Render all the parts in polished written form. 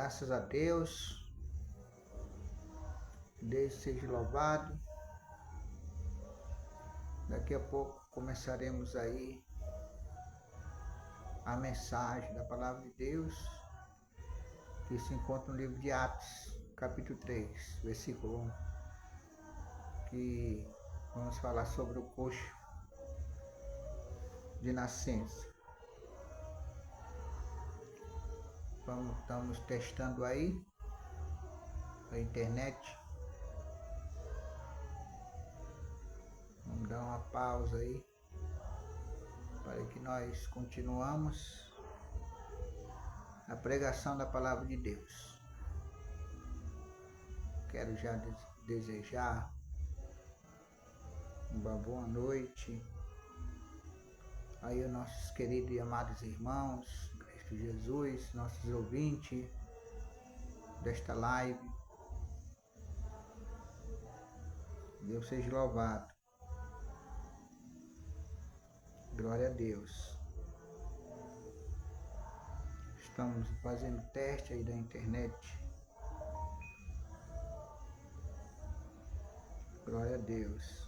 Graças a Deus. Deus seja louvado. Daqui a pouco começaremos aí a mensagem da palavra de Deus, que se encontra no livro de Atos, capítulo 3, versículo 1, que vamos falar sobre o coxo de nascença. Estamos testando aí a internet. Vamos dar uma pausa aí para que nós continuamos a pregação da palavra de Deus. Quero já desejar uma boa noite aí aos nossos queridos e amados irmãos, Cristo Jesus, nossos ouvintes desta live. Deus seja louvado. Glória a Deus. Estamos fazendo teste aí da internet. Glória a Deus.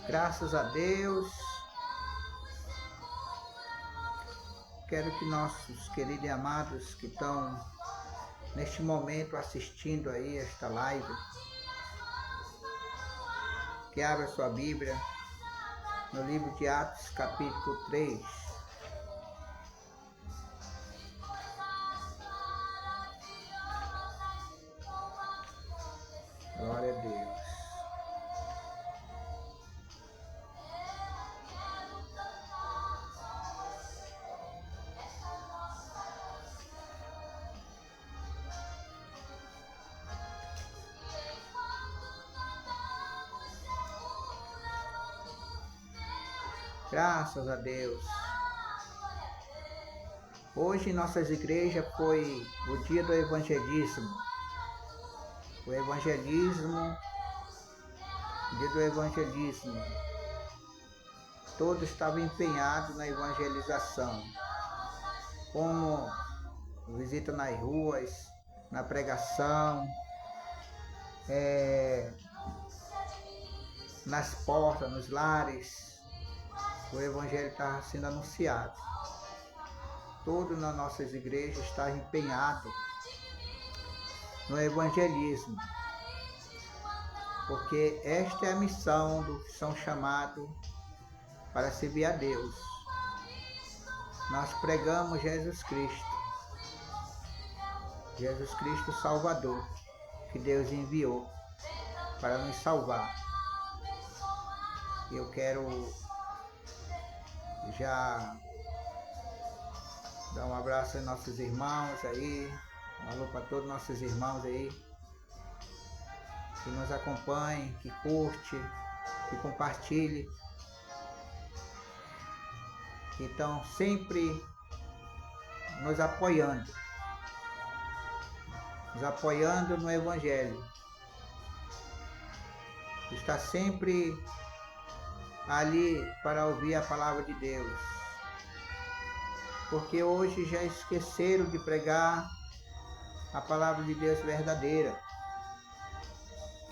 Graças a Deus. Quero que nossos queridos e amados que estão neste momento assistindo aí esta live, que abra sua Bíblia no livro de Atos, capítulo 3. Glória a Deus. Graças a Deus. Hoje em nossas igrejas foi o dia do evangelismo. O evangelismo, dia do evangelismo. Todos estavam empenhados na evangelização. Como visita nas ruas, na pregação, nas portas, nos lares. O evangelho estava sendo anunciado. Todos nas nossas igrejas estavam empenhados no evangelismo, porque esta é a missão dos que são chamados para servir a Deus. Nós pregamos Jesus Cristo Salvador, que Deus enviou para nos salvar. Eu quero já dar um abraço aos nossos irmãos aí, um alô para todos os nossos irmãos aí, que nos acompanhem, que curte, que compartilhe, que estão sempre nos apoiando no Evangelho. Está sempre ali para ouvir a palavra de Deus. Porque hoje já esqueceram de pregar a palavra de Deus verdadeira,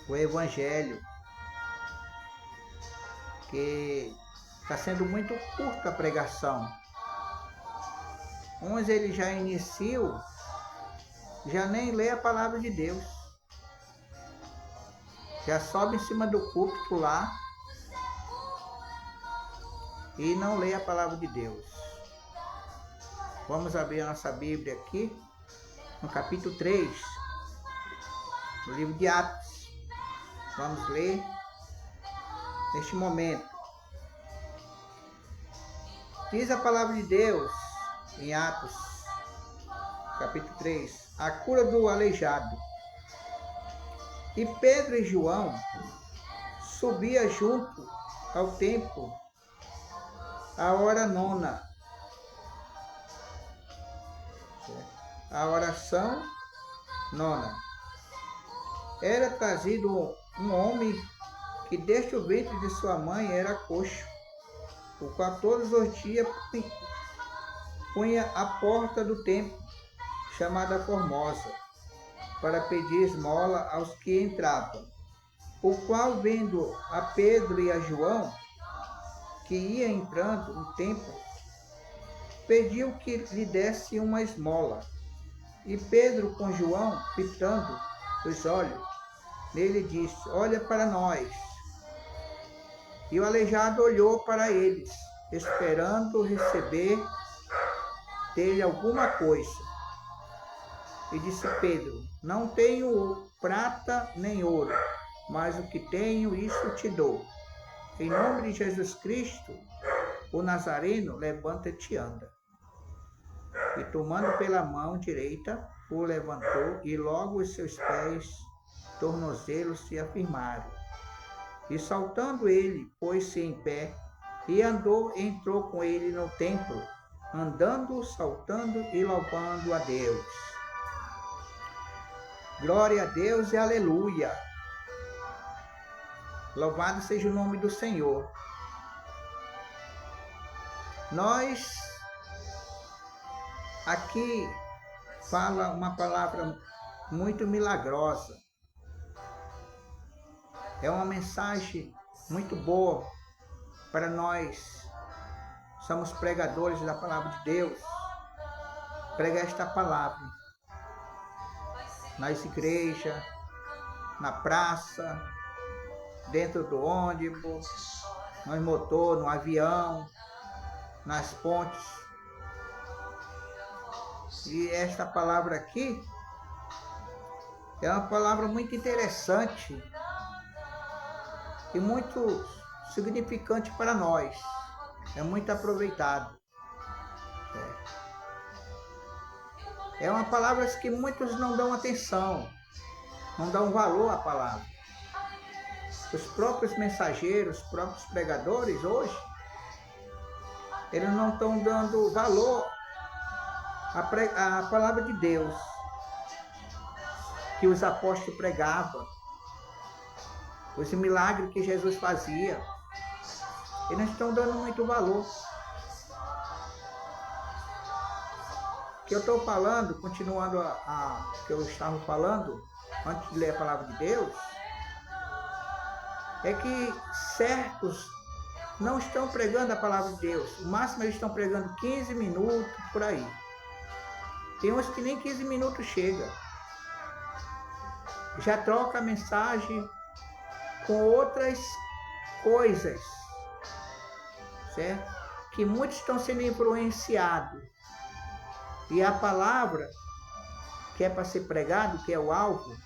o Evangelho, que está sendo muito curta a pregação. Uns ele já iniciam, já nem lê a palavra de Deus. Já sobe em cima do púlpito lá e não lê a palavra de Deus. Vamos abrir a nossa Bíblia aqui, no capítulo 3, no livro de Atos. Vamos ler neste momento. Diz a palavra de Deus em Atos, capítulo 3, a cura do aleijado. E Pedro e João subiam junto ao templo à hora 9, a oração 9. Era trazido um homem que desde o ventre de sua mãe era coxo, o qual todos os dias punha à porta do templo, chamada Formosa, para pedir esmola aos que entravam. O qual, vendo a Pedro e a João, que ia entrando no templo, pediu que lhe desse uma esmola. E Pedro, com João, fitando os olhos nele, disse: olha para nós. E o aleijado olhou para eles, esperando receber dele alguma coisa. E disse Pedro: não tenho prata nem ouro, mas o que tenho, isso te dou. Em nome de Jesus Cristo, o Nazareno, levanta-te e anda. E tomando pela mão direita, o levantou, e logo os seus pés, tornozelos, se afirmaram. E saltando ele, pôs-se em pé, e entrou com ele no templo, andando, saltando e louvando a Deus. Glória a Deus e aleluia. Louvado seja o nome do Senhor. Nós aqui fala uma palavra muito milagrosa. É uma mensagem muito boa para nós. Somos pregadores da palavra de Deus. Pregar esta palavra nas igrejas, na praça, dentro do ônibus, no motor, no avião, nas pontes. E esta palavra aqui é uma palavra muito interessante e muito significante para nós. É muito aproveitado. É uma palavra que muitos não dão atenção, não dão valor à palavra. Os próprios mensageiros, os próprios pregadores hoje, eles não estão dando valor à palavra de Deus que os apóstolos pregavam, os milagres que Jesus fazia. Eles não estão dando muito valor. O que eu estou falando, continuando a que eu estava falando, antes de ler a palavra de Deus, é que certos não estão pregando a palavra de Deus. O máximo eles estão pregando 15 minutos, por aí. Tem uns que nem 15 minutos chega. Já troca a mensagem com outras coisas, certo? Que muitos estão sendo influenciados. E a palavra que é para ser pregado, que é o alvo,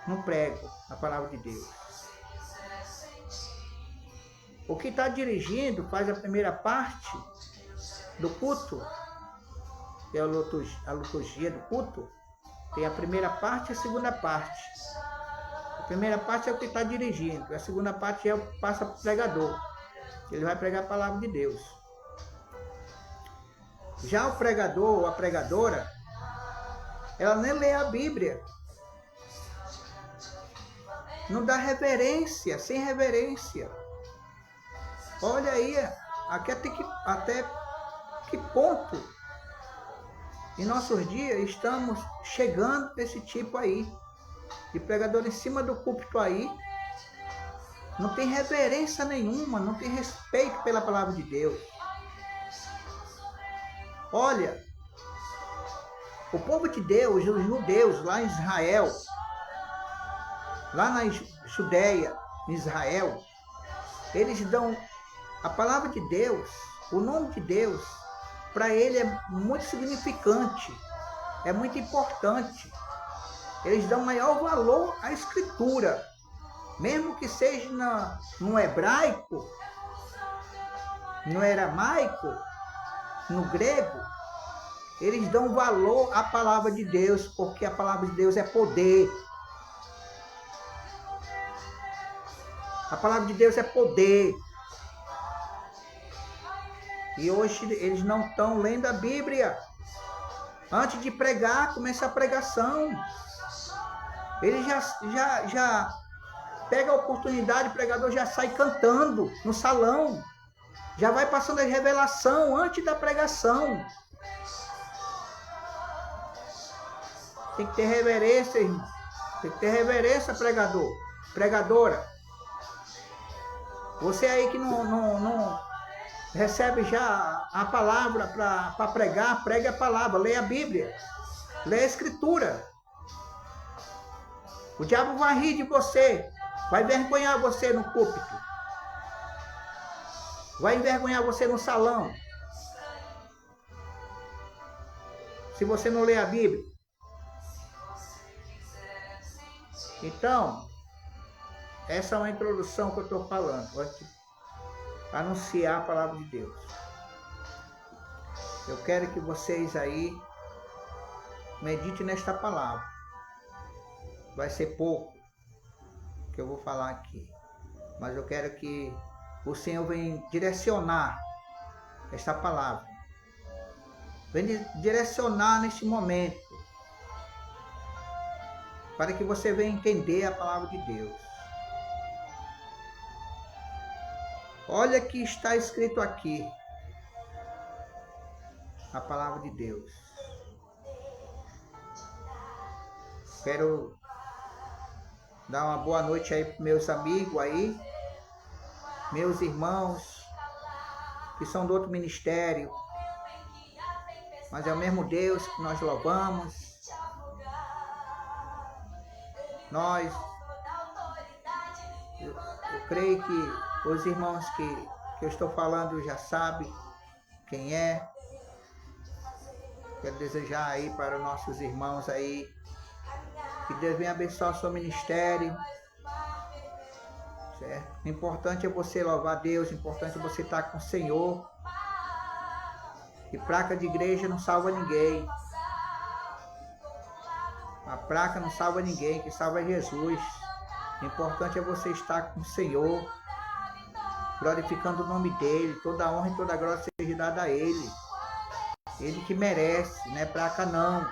não prego a palavra de Deus. O que está dirigindo faz a primeira parte do culto, que é a liturgia do culto. Tem a primeira parte e a segunda parte. A primeira parte é o que está dirigindo, a segunda parte passa para o pregador. Ele vai pregar a palavra de Deus. Já o pregador ou a pregadora, ela nem lê a Bíblia. Não dá reverência, sem reverência. Olha aí, aqui até que ponto Em nossos dias, estamos chegando a esse tipo aí, de pregador em cima do púlpito aí, não tem reverência nenhuma, não tem respeito pela palavra de Deus. Olha, o povo de Deus, os judeus lá em Israel, lá na Judeia, em Israel, eles dão a palavra de Deus, o nome de Deus, para ele é muito significante, é muito importante. Eles dão maior valor à escritura, mesmo que seja no hebraico, no aramaico, no grego, eles dão valor à palavra de Deus, porque a palavra de Deus é poder. A palavra de Deus é poder. E hoje eles não estão lendo a Bíblia. Antes de pregar, começa a pregação. Ele já pega a oportunidade, o pregador já sai cantando no salão. Já vai passando a revelação antes da pregação. Tem que ter reverência, irmão. Tem que ter reverência, pregador, pregadora. Você aí que não recebe já a palavra para pregar, pregue a palavra, leia a Bíblia, leia a Escritura. O diabo vai rir de você, vai envergonhar você no púlpito, vai envergonhar você no salão, se você não ler a Bíblia. Então, essa é uma introdução que eu estou falando, anunciar a palavra de Deus. Eu quero que vocês aí meditem nesta palavra. Vai ser pouco que eu vou falar aqui, mas eu quero que o Senhor venha direcionar esta palavra. Venha direcionar neste momento, para que você venha entender a palavra de Deus. Olha que está escrito aqui, a palavra de Deus. Quero dar uma boa noite aí para meus amigos aí, meus irmãos, que são do outro ministério, mas é o mesmo Deus que nós louvamos. Eu creio que os irmãos que eu estou falando já sabem quem é. Quero desejar aí para os nossos irmãos aí, que Deus venha abençoar o seu ministério. Certo? O importante é você louvar a Deus, o importante é você estar com o Senhor. E placa de igreja não salva ninguém. A placa não salva ninguém, que salva é Jesus. O importante é você estar com o Senhor, glorificando o nome dEle. Toda a honra e toda a glória seja dada a Ele. Ele que merece, não é placa não.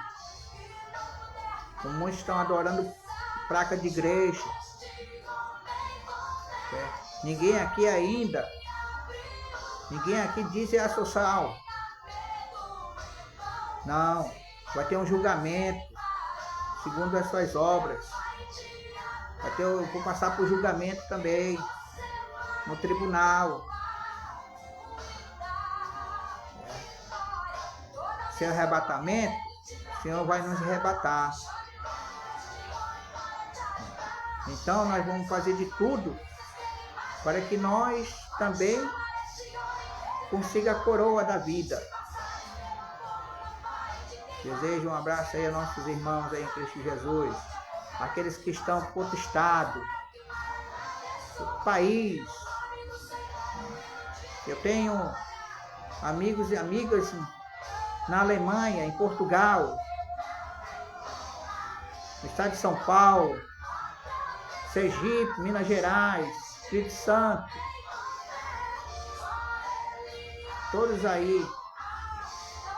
Muitos estão adorando placa de igreja. Ninguém aqui ainda, ninguém aqui diz é social. Não, vai ter um julgamento segundo as suas obras. Eu vou passar por julgamento também no tribunal. Seu arrebatamento, o Senhor vai nos arrebatar. Então nós vamos fazer de tudo para que nós também consiga a coroa da vida. Desejo um abraço aí a nossos irmãos aí em Cristo Jesus, aqueles que estão por outro estado, país. Eu tenho amigos e amigas na Alemanha, em Portugal, no estado de São Paulo, Sergipe, Minas Gerais, Espírito Santo, todos aí.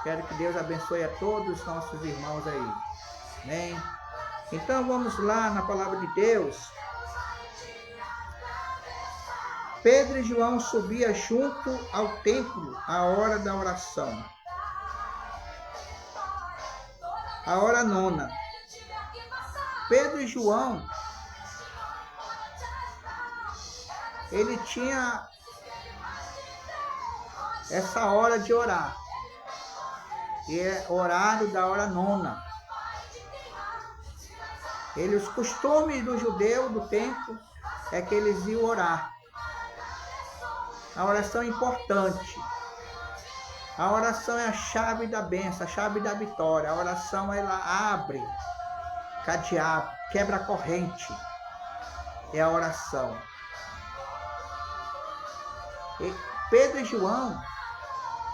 Quero que Deus abençoe a todos os nossos irmãos aí. Amém? Então vamos lá na palavra de Deus. Pedro e João subiam junto ao templo à hora da oração. A hora nona. Pedro e João, ele tinha essa hora de orar. E é horário da hora nona. Os costumes do judeu do tempo é que eles iam orar. A oração é importante. A oração é a chave da bênção, a chave da vitória. A oração, ela abre cadeado, quebra a corrente. É a oração. E Pedro e João,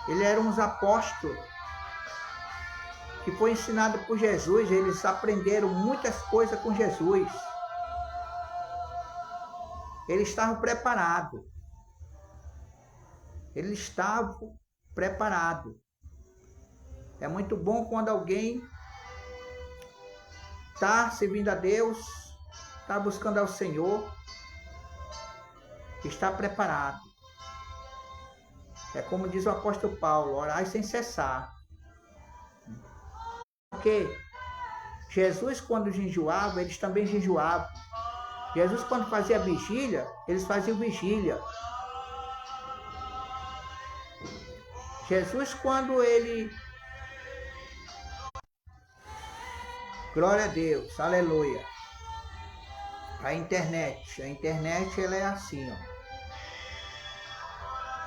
eles eram uns apóstolos que foi ensinado por Jesus. Eles aprenderam muitas coisas com Jesus. Eles estavam preparados. Eles estavam preparados. É muito bom quando alguém está servindo a Deus, está buscando ao Senhor, está preparado. É como diz o apóstolo Paulo, orai sem cessar. Porque Jesus, quando jejuava, eles também jejuavam. Jesus, quando fazia vigília, eles faziam vigília. Jesus, quando ele... Glória a Deus, aleluia. A internet ela é assim, ó.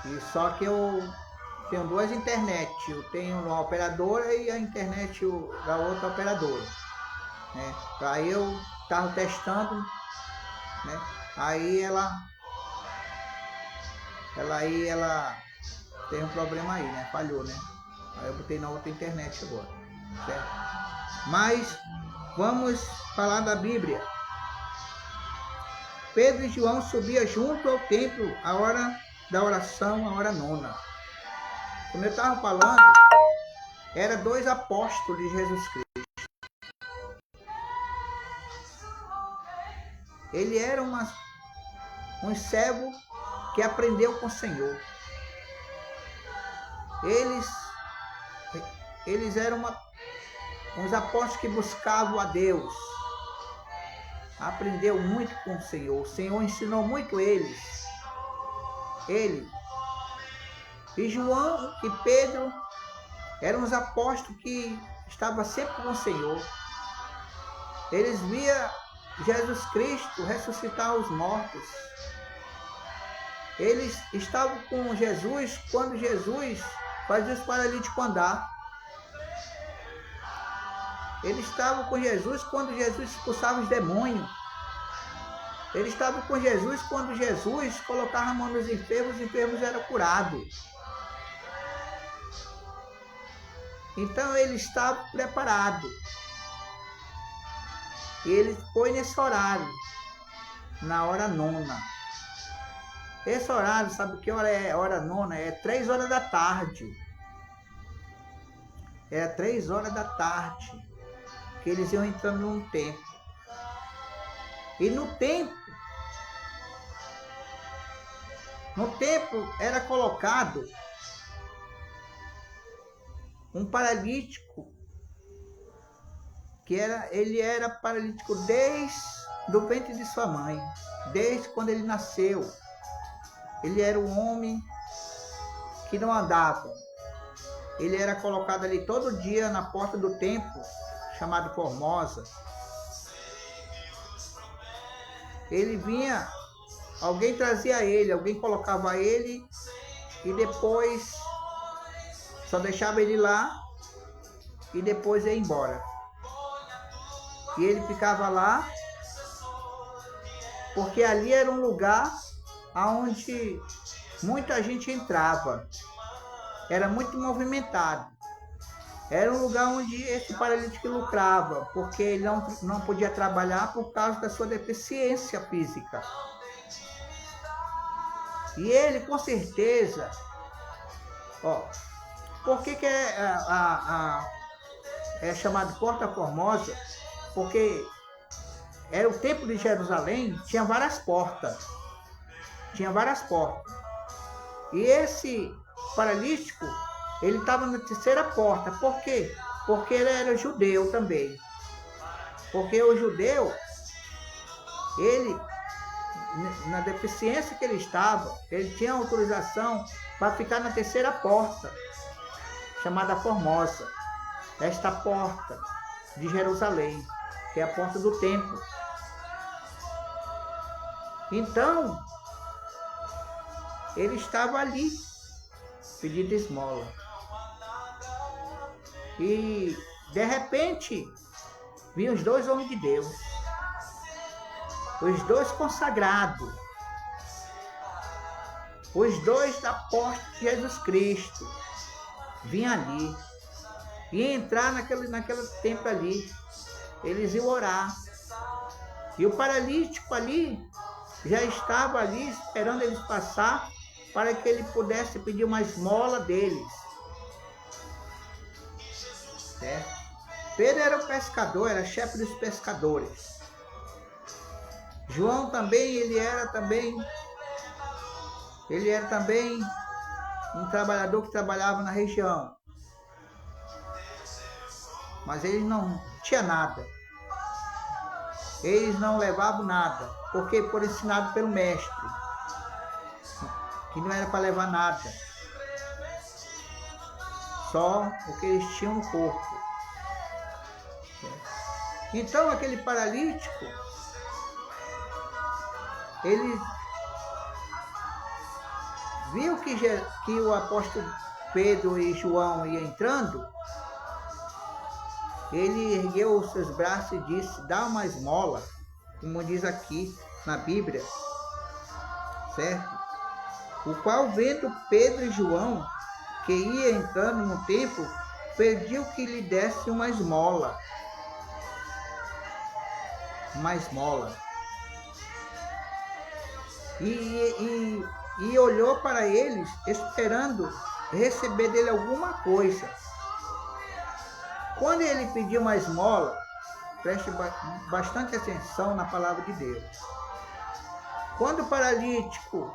E só que eu tenho duas internets. Eu tenho uma operadora e a internet da outra operadora, né? Aí eu estava testando, né? Aí ela tem um problema aí, né? Falhou, né? Aí eu botei na outra internet agora, certo? Mas vamos falar da Bíblia. Pedro e João subiam junto ao templo a hora da oração, a hora nona. Como eu estava falando, eram dois apóstolos de Jesus Cristo. Ele era um servo que aprendeu com o Senhor. Eles eram uns apóstolos que buscavam a Deus. Aprendeu muito com o Senhor. O Senhor ensinou muito eles. Ele e João e Pedro eram os apóstolos que estavam sempre com o Senhor. Eles viam Jesus Cristo ressuscitar os mortos. Eles estavam com Jesus quando Jesus fazia os paralíticos andar. Eles estavam com Jesus quando Jesus expulsava os demônios. Eles estavam com Jesus quando Jesus colocava a mão nos enfermos, os enfermos eram curados. Então eles estavam preparados. E ele foi nesse horário, na hora nona. Esse horário, sabe que hora é hora nona? É 3 horas da tarde. É 3 horas da tarde que eles iam entrando num templo. E no templo era colocado um paralítico, ele era paralítico desde o ventre de sua mãe, desde quando ele nasceu. Ele era um homem que não andava. Ele era colocado ali todo dia na porta do templo, chamado Formosa. Ele vinha, alguém trazia ele, alguém colocava ele e depois só deixava ele lá e depois ia embora. E ele ficava lá porque ali era um lugar onde muita gente entrava. Era muito movimentado. Era um lugar onde esse paralítico lucrava, porque ele não podia trabalhar por causa da sua deficiência física. E ele, com certeza, por que é chamado Porta Formosa? Porque era o templo de Jerusalém, tinha várias portas. E esse paralítico, ele estava na terceira porta. Por quê? porque ele era judeu também. Porque o judeu, ele, na deficiência que ele estava, ele tinha autorização para ficar na terceira porta, chamada Formosa. Esta porta de Jerusalém, que é a porta do templo. Então, ele estava ali, pedindo esmola. E, de repente, vinham os dois homens de Deus, os dois consagrados, os dois da porta de Jesus Cristo, vinham ali, iam entrar naquele templo ali, eles iam orar. E o paralítico ali, já estava ali esperando eles passar, para que ele pudesse pedir uma esmola deles. Certo? Pedro era o pescador, era chefe dos pescadores. João também, ele era também um trabalhador que trabalhava na região. Mas ele não tinha nada. Eles não levavam nada, porque foram ensinados pelo mestre, que não era para levar nada, só o que eles tinham no corpo. Então aquele paralítico, ele viu que o apóstolo Pedro e João iam entrando, ele ergueu os seus braços e disse: dá uma esmola, como diz aqui na Bíblia, certo? O qual, vendo Pedro e João, que ia entrando no templo, pediu que lhe desse uma esmola. Uma esmola. E olhou para eles, esperando receber dele alguma coisa. Quando ele pediu uma esmola, preste bastante atenção na palavra de Deus. Quando o paralítico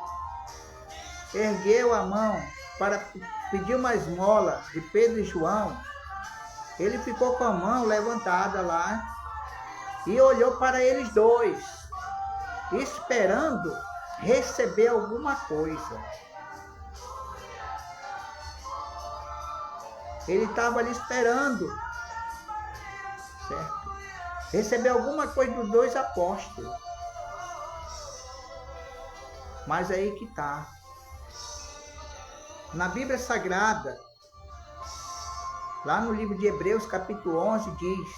ergueu a mão para pedir uma esmola de Pedro e João, ele ficou com a mão levantada lá e olhou para eles dois, esperando receber alguma coisa. Ele estava ali esperando, certo? Receber alguma coisa dos dois apóstolos. Mas aí que está. Na Bíblia Sagrada, lá no livro de Hebreus, capítulo 11, diz: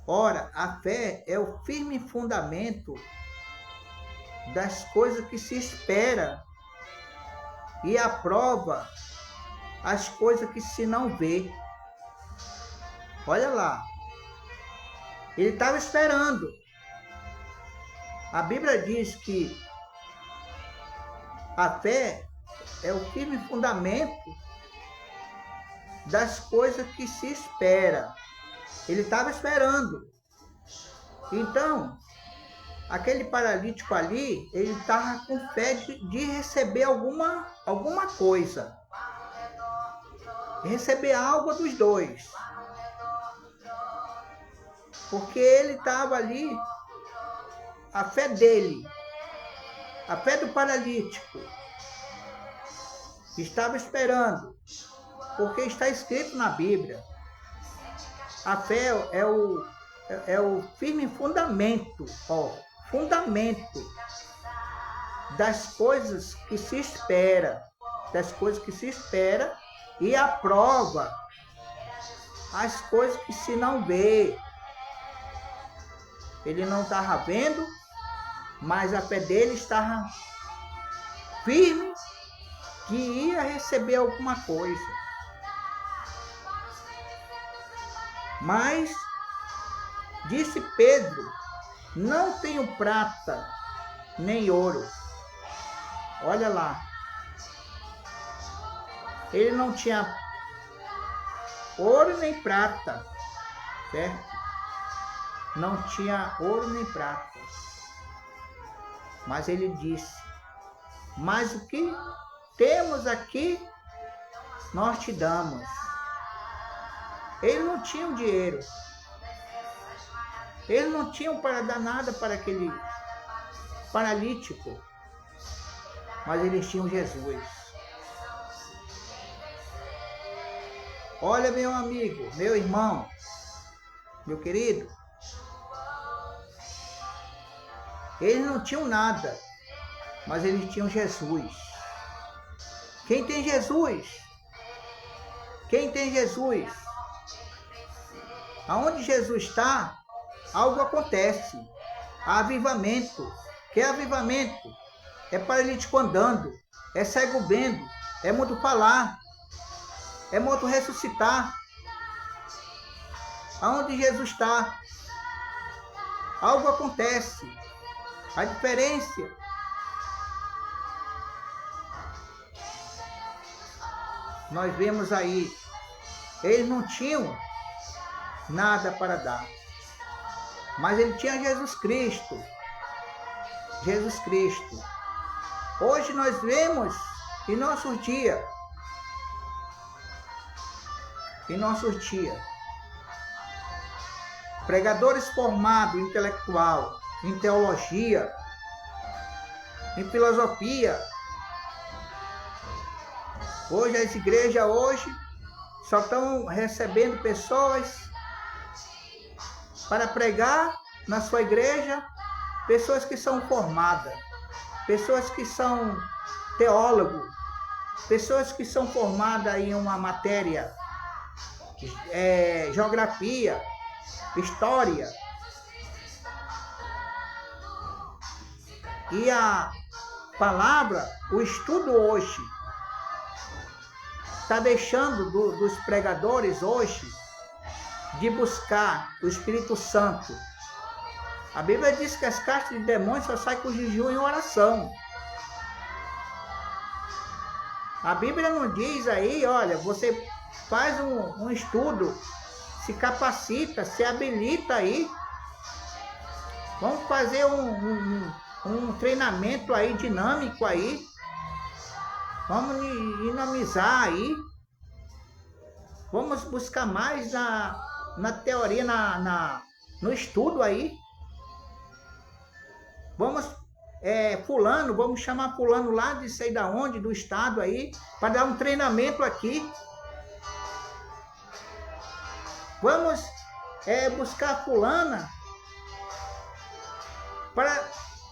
ora, a fé é o firme fundamento das coisas que se espera e a prova as coisas que se não vê. Olha lá, ele estava esperando. A Bíblia diz que a fé é o firme fundamento das coisas que se espera. Ele estava esperando. Então, aquele paralítico ali, ele estava com fé de receber alguma coisa. Receber algo dos dois. Porque ele estava ali, a fé dele, a fé do paralítico, estava esperando, porque está escrito na Bíblia. A fé é o firme fundamento, fundamento das coisas que se espera, e a prova as coisas que se não vê. Ele não estava vendo, mas a fé dele estava firme que ia receber alguma coisa. Mas disse Pedro: não tenho prata nem ouro. Olha lá. Ele não tinha ouro nem prata, certo? Não tinha ouro nem prata. Mas ele disse: mas o que temos aqui, nós te damos. Eles não tinham dinheiro. Eles não tinham para dar nada para aquele paralítico. Mas eles tinham Jesus. Olha, meu amigo, meu irmão, meu querido. Eles não tinham nada, mas eles tinham Jesus. Quem tem Jesus? Quem tem Jesus? Aonde Jesus está, algo acontece. Há avivamento. Que é avivamento? É paralítico andando, é cego vendo, é mudo falar, é morto ressuscitar. Aonde Jesus está, algo acontece. A diferença nós vemos aí, eles não tinham nada para dar, mas ele tinha Jesus Cristo. Jesus Cristo. Hoje nós vemos em nossos dias, pregadores formados em intelectual, em teologia, em filosofia. Hoje as igrejas só estão recebendo pessoas para pregar na sua igreja, pessoas que são formadas, pessoas que são teólogos, pessoas que são formadas em uma matéria, geografia, história. E a palavra, o estudo hoje, está deixando dos pregadores hoje de buscar o Espírito Santo. A Bíblia diz que as castas de demônios só saem com jejum e oração. A Bíblia não diz aí, olha, você faz um estudo, se capacita, se habilita aí. Vamos fazer um treinamento aí dinâmico aí. Vamos dinamizar aí. Vamos buscar mais na teoria, no estudo aí. Vamos, vamos chamar fulano lá de sei da onde, do estado aí, para dar um treinamento aqui. Vamos buscar fulana para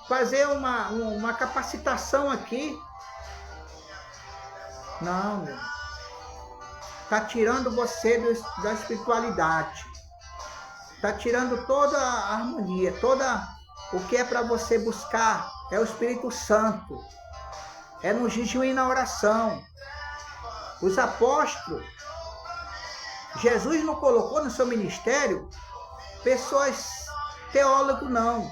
fazer uma capacitação aqui. Não, meu. Está tirando você da espiritualidade. Está tirando toda a harmonia, o que é para você buscar é o Espírito Santo. É no jejum e na oração. Os apóstolos, Jesus não colocou no seu ministério pessoas teólogos, não.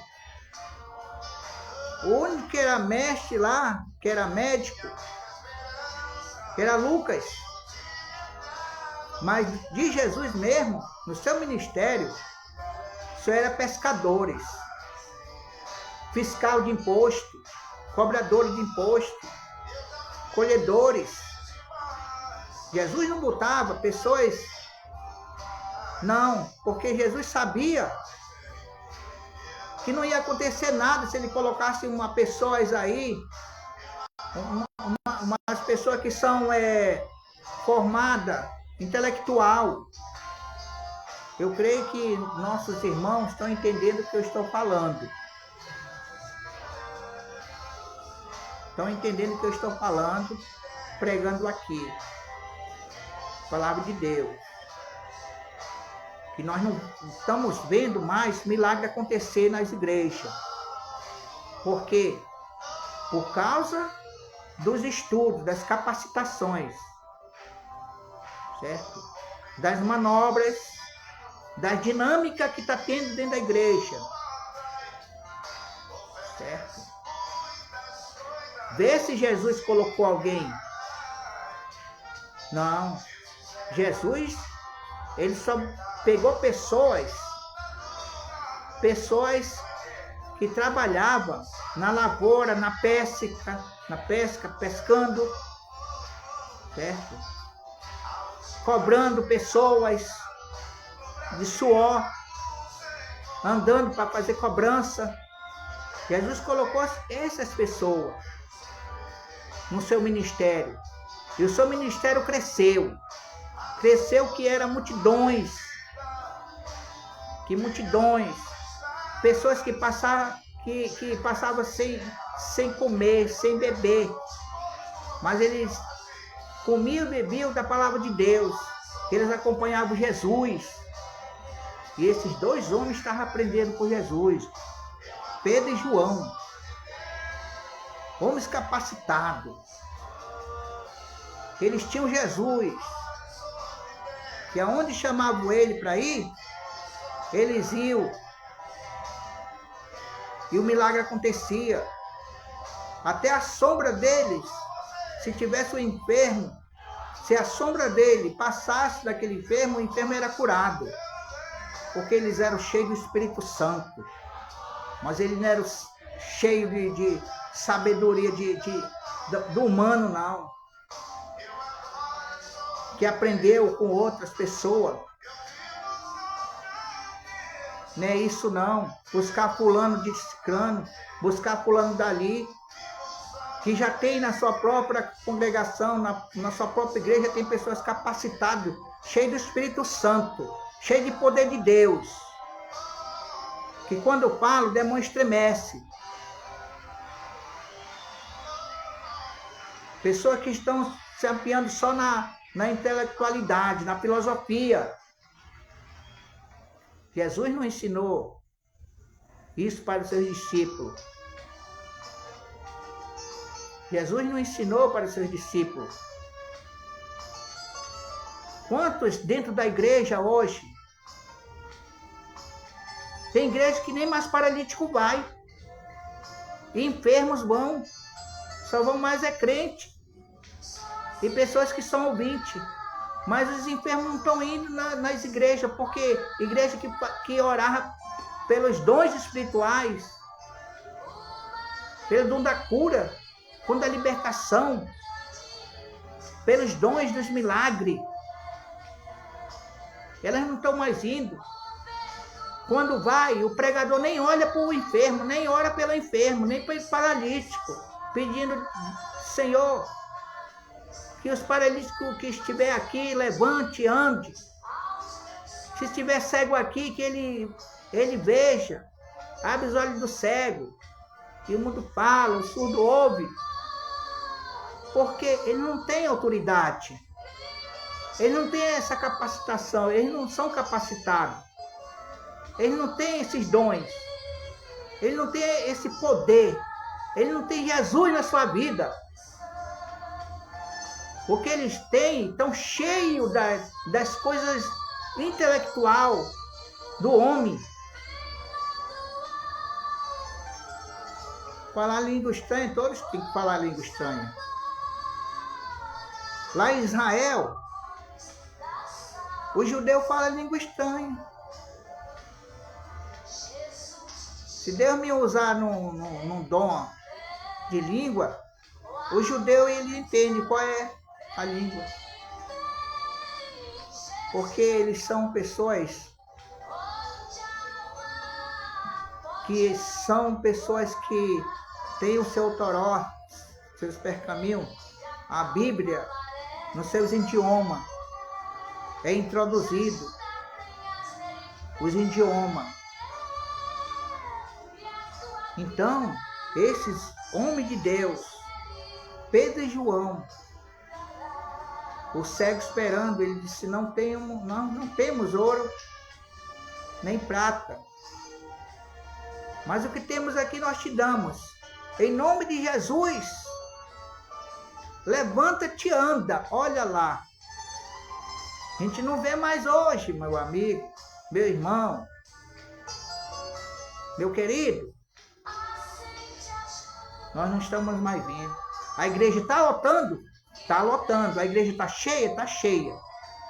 O único que era mestre lá, que era médico, era Lucas. Mas de Jesus mesmo, no seu ministério, só era pescadores, fiscal de imposto, cobradores de imposto, colhedores. Jesus não botava pessoas, não, porque Jesus sabia que não ia acontecer nada se ele colocasse uma pessoas aí, umas pessoas que são formadas, intelectual. Eu creio que nossos irmãos estão entendendo o que eu estou falando. Estão entendendo o que eu estou falando, pregando aqui. Palavra de Deus. Que nós não estamos vendo mais milagre acontecer nas igrejas. Por quê? Por causa dos estudos, das capacitações. Certo? Das manobras, da dinâmica que está tendo dentro da igreja. Certo? Vê se Jesus colocou alguém. Não. Jesus, ele só pegou pessoas que trabalhavam na lavoura, na pesca, pescando, certo? Cobrando pessoas, de suor, andando para fazer cobrança. Jesus colocou essas pessoas no seu ministério. E o seu ministério cresceu. Cresceu que era multidões. Pessoas que passavam sem comer, sem beber. Mas eles comiam e bebiam da palavra de Deus. Eles acompanhavam Jesus. E esses dois homens estavam aprendendo com Jesus. Pedro e João. Homens capacitados. Eles tinham Jesus. Que aonde chamavam ele para ir, eles iam. E o milagre acontecia. Até a sombra deles, se tivesse um enfermo, se a sombra dele passasse daquele enfermo, o enfermo era curado. Porque eles eram cheios do Espírito Santo. Mas eles não eram cheios de sabedoria do humano, não. Que aprendeu com outras pessoas. Não é isso não. Buscar fulano de ciclano, buscar fulano dali, que já tem na sua própria congregação, na sua própria igreja, tem pessoas capacitadas, cheias do Espírito Santo, cheias de poder de Deus. Que quando eu falo, o demônio estremece. Pessoas que estão se apoiando só na intelectualidade, na filosofia. Jesus não ensinou isso para os seus discípulos. Jesus não ensinou para os seus discípulos. Quantos dentro da igreja hoje? Tem igreja que nem mais paralítico vai. E enfermos vão. Só vão mais crente. E pessoas que são ouvintes. Mas os enfermos não estão indo nas igrejas, porque igreja que orava pelos dons espirituais, pelo dom da cura, dom da libertação, pelos dons dos milagres, elas não estão mais indo. Quando vai, o pregador nem olha para o enfermo, nem ora pelo enfermo, nem para o paralítico, pedindo, Senhor, que os paralíticos que estiver aqui, levante, ande. Se estiver cego aqui, que ele veja. Abre os olhos do cego. E o mundo fala, o surdo ouve. Porque ele não tem autoridade. Ele não tem essa capacitação. Eles não são capacitados. Eles não têm esses dons. Ele não tem esse poder. Ele não tem Jesus na sua vida. O que eles têm, estão cheios das coisas intelectual do homem. Falar língua estranha, todos têm que falar língua estranha. Lá em Israel, o judeu fala língua estranha. Se Deus me usar num dom de língua, o judeu ele entende qual é a língua. Porque eles são pessoas que têm o seu Toró, seus pergaminhos, a Bíblia, nos seus idiomas. É introduzido os idiomas. Então, esses homens de Deus, Pedro e João, o cego esperando, ele disse, não temos ouro, nem prata. Mas o que temos aqui nós te damos. Em nome de Jesus, levanta-te e anda. Olha lá. A gente não vê mais hoje, meu amigo, meu irmão, meu querido. Nós não estamos mais vendo. A igreja está lotando? Está lotando. A igreja está cheia? Está cheia.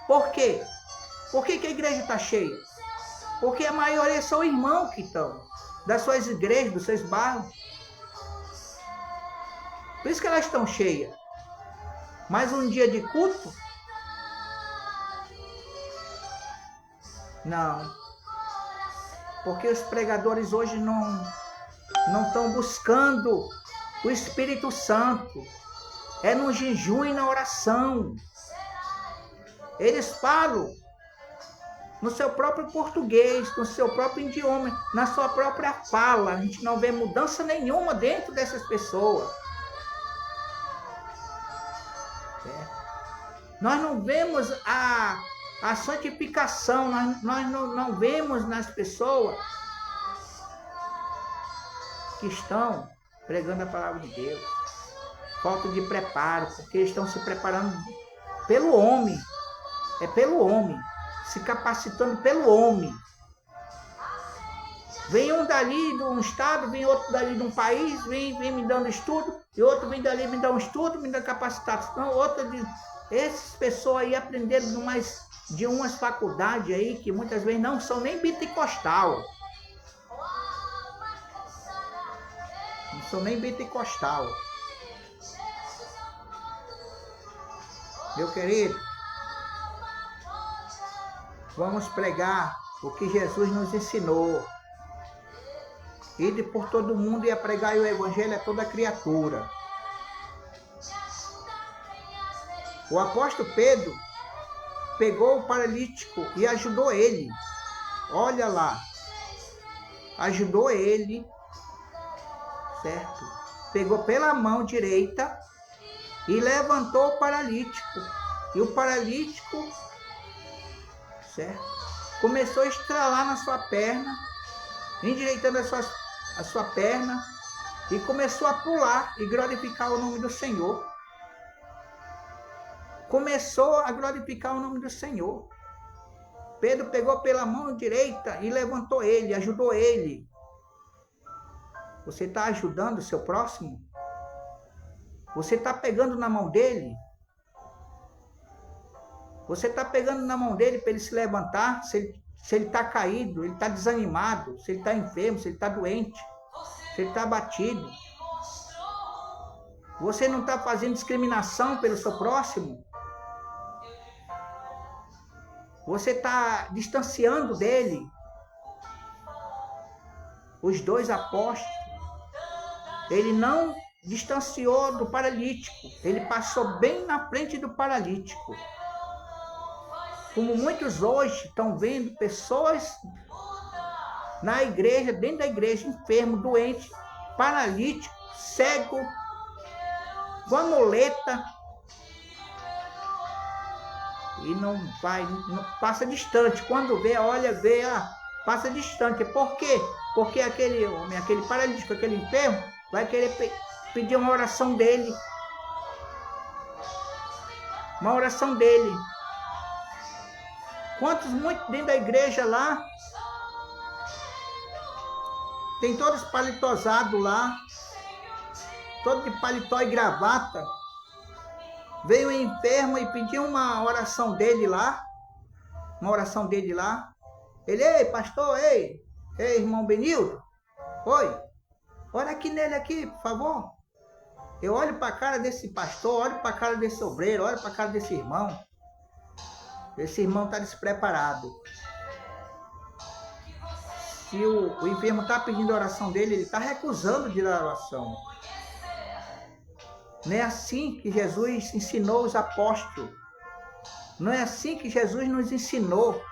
Por quê? Por que a igreja está cheia? Porque a maioria são irmãos que estão. Das suas igrejas, dos seus bairros. Por isso que elas estão cheias. Mas um dia de culto, Não. Porque os pregadores hoje não estão buscando o Espírito Santo. É no jejum e na oração. Eles falam no seu próprio português, no seu próprio idioma, na sua própria fala. A gente não vê mudança nenhuma dentro dessas pessoas. Nós não vemos a santificação, nós não vemos nas pessoas que estão pregando a palavra de Deus. Falta de preparo, porque eles estão se preparando pelo homem. É pelo homem, se capacitando pelo homem. Vem um dali de um estado, vem outro dali de um país, vem me dando estudo, e outro vem dali me dá um estudo, me dá capacitação, outro de... Essas pessoas aí aprenderam mais de umas faculdades aí que muitas vezes não são nem pentecostal. Não são nem pentecostal. Meu querido, vamos pregar o que Jesus nos ensinou. Ide por todo mundo e a pregar o evangelho a toda criatura. O apóstolo Pedro pegou o paralítico e ajudou ele. Olha lá. Ajudou ele, certo? Pegou pela mão direita e levantou o paralítico. E o paralítico, certo? Começou a estralar na sua perna, endireitando a sua perna, e começou a pular e glorificar o nome do Senhor. Começou a glorificar o nome do Senhor. Pedro pegou pela mão direita e levantou ele, ajudou ele. Você está ajudando o seu próximo? Você está pegando na mão dele? Você está pegando na mão dele para ele se levantar? Se ele está caído, ele está desanimado, se ele está enfermo, se ele está doente, se ele está abatido. Você não está fazendo discriminação pelo seu próximo? Você está distanciando dele. Os dois apóstolos, ele não distanciou do paralítico, ele passou bem na frente do paralítico. Como muitos hoje estão vendo pessoas na igreja, dentro da igreja, enfermo, doente, paralítico, cego, com a muleta, e não passa distante. Quando vê, olha, passa distante. Por quê? Porque aquele homem, aquele paralítico, aquele enfermo, vai querer pedir uma oração dele. Uma oração dele. Muitos dentro da igreja lá, tem todos palitosados lá, todo de paletó e gravata. Veio um enfermo e pediu uma oração dele lá. Ele, ei, pastor, ei, irmão Benildo, oi, olha aqui nele aqui, por favor. Eu olho para a cara desse pastor, olho para a cara desse obreiro, olho para a cara desse irmão. Esse irmão está despreparado. Se o enfermo está pedindo a oração dele, ele está recusando de dar a oração. Não é assim que Jesus ensinou os apóstolos. Não é assim que Jesus nos ensinou.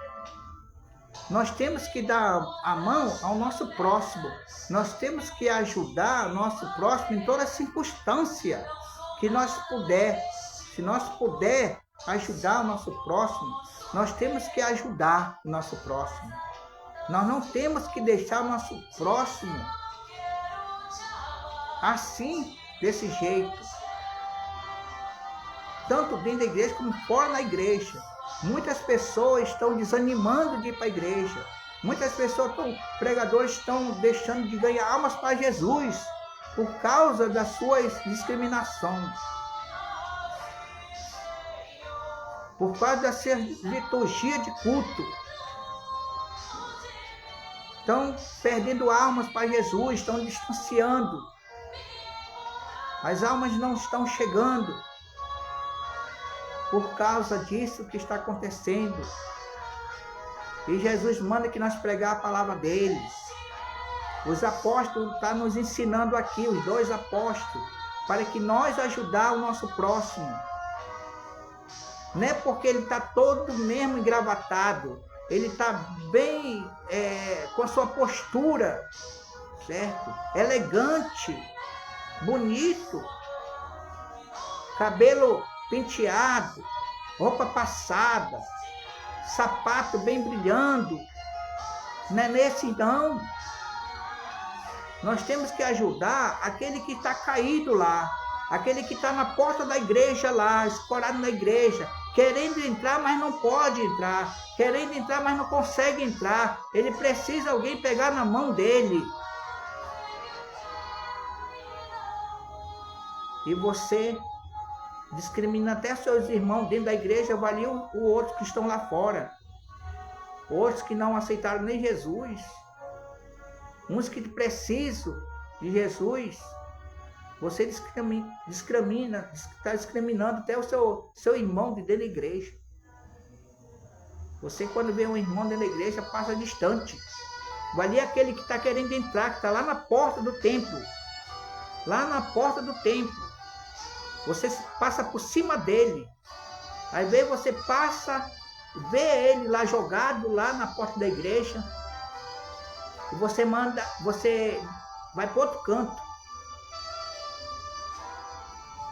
Nós temos que dar a mão ao nosso próximo. Nós temos que ajudar o nosso próximo em toda circunstância que nós puder. Se nós puder ajudar o nosso próximo, nós temos que ajudar o nosso próximo. Nós não temos que deixar o nosso próximo assim, desse jeito. Tanto dentro da igreja como fora da igreja. Muitas pessoas estão desanimando de ir para a igreja. Muitas pessoas, pregadores, estão deixando de ganhar almas para Jesus por causa das suas discriminações. Por causa da sua liturgia de culto. Estão perdendo almas para Jesus, estão distanciando. As almas não estão chegando. Por causa disso que está acontecendo. E Jesus manda que nós pregar a palavra deles. Os apóstolos estão nos ensinando aqui, os 2 apóstolos, para que nós ajudar o nosso próximo. Não é porque ele está todo mesmo engravatado, ele está bem com a sua postura, certo? Elegante, bonito, cabelo penteado, roupa passada, sapato bem brilhando. Não é nesse não. Nós temos que ajudar aquele que está caído lá, aquele que está na porta da igreja lá, escorado na igreja, querendo entrar, mas não pode entrar, querendo entrar, mas não consegue entrar. Ele precisa alguém pegar na mão dele. E você discrimina até seus irmãos dentro da igreja, avalia o outro que estão lá fora. Outros que não aceitaram nem Jesus. Uns que precisam de Jesus. Você discrimina, está discriminando até o seu irmão de dentro da igreja. Você, quando vê um irmão dentro da igreja, passa distante. Avalia aquele que está querendo entrar, que está lá na porta do templo. Lá na porta do templo. Você passa por cima dele. Aí você passa, vê ele lá jogado, lá na porta da igreja. E você vai para outro canto.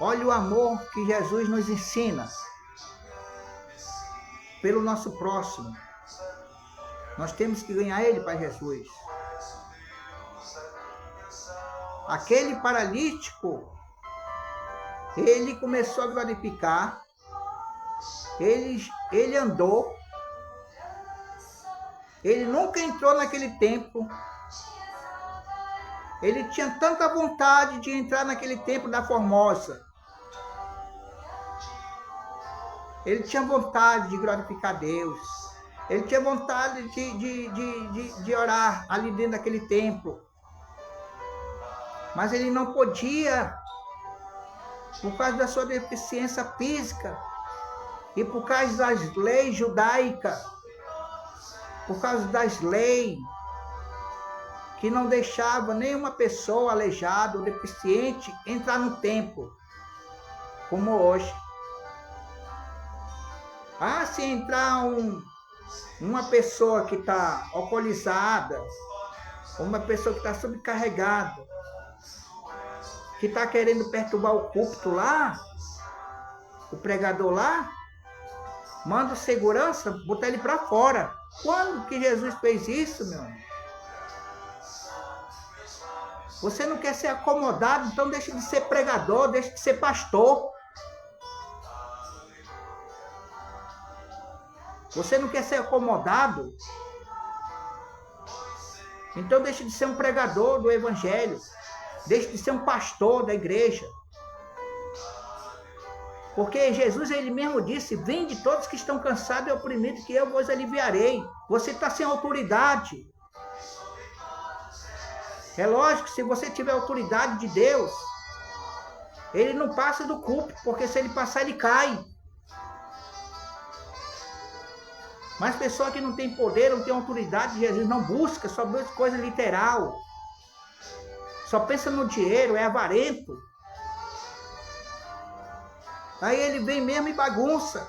Olha o amor que Jesus nos ensina pelo nosso próximo. Nós temos que ganhar ele para Jesus. Aquele paralítico, ele começou a glorificar, ele andou, ele nunca entrou naquele templo, ele tinha tanta vontade de entrar naquele templo da Formosa, ele tinha vontade de glorificar Deus, ele tinha vontade de orar ali dentro daquele templo, mas ele não podia, por causa da sua deficiência física e por causa das leis judaicas, por causa das leis que não deixava nenhuma pessoa aleijada ou deficiente entrar no templo, como hoje. Se entrar uma pessoa que está alcoolizada, uma pessoa que está sobrecarregada, que está querendo perturbar o púlpito lá, o pregador lá, manda o segurança botar ele para fora. Quando que Jesus fez isso, meu amigo? Você não quer ser acomodado, então deixe de ser pregador, deixe de ser pastor. Você não quer ser acomodado? Então deixe de ser um pregador do evangelho. Deixe de ser um pastor da igreja. Porque Jesus, ele mesmo disse, vinde todos que estão cansados e oprimidos, que eu vos aliviarei. Você está sem autoridade. É lógico, se você tiver autoridade de Deus, ele não passa do púlpito, porque se ele passar, ele cai. Mas pessoa que não tem poder, não tem autoridade de Jesus, não busca, só busca coisa literal. Só pensa no dinheiro, é avarento. Aí ele vem mesmo e bagunça.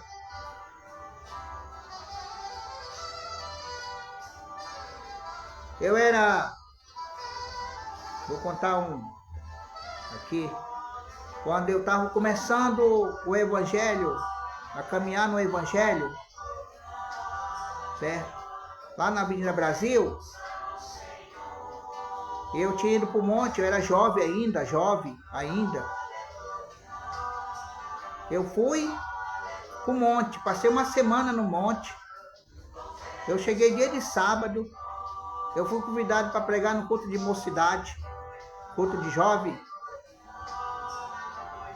Vou contar aqui. Quando eu estava começando o evangelho, a caminhar no evangelho, certo? Lá na Avenida Brasil, eu tinha ido para o monte, eu era jovem ainda. Eu fui para o monte, passei uma semana no monte. Eu cheguei dia de sábado, eu fui convidado para pregar no culto de mocidade, culto de jovem.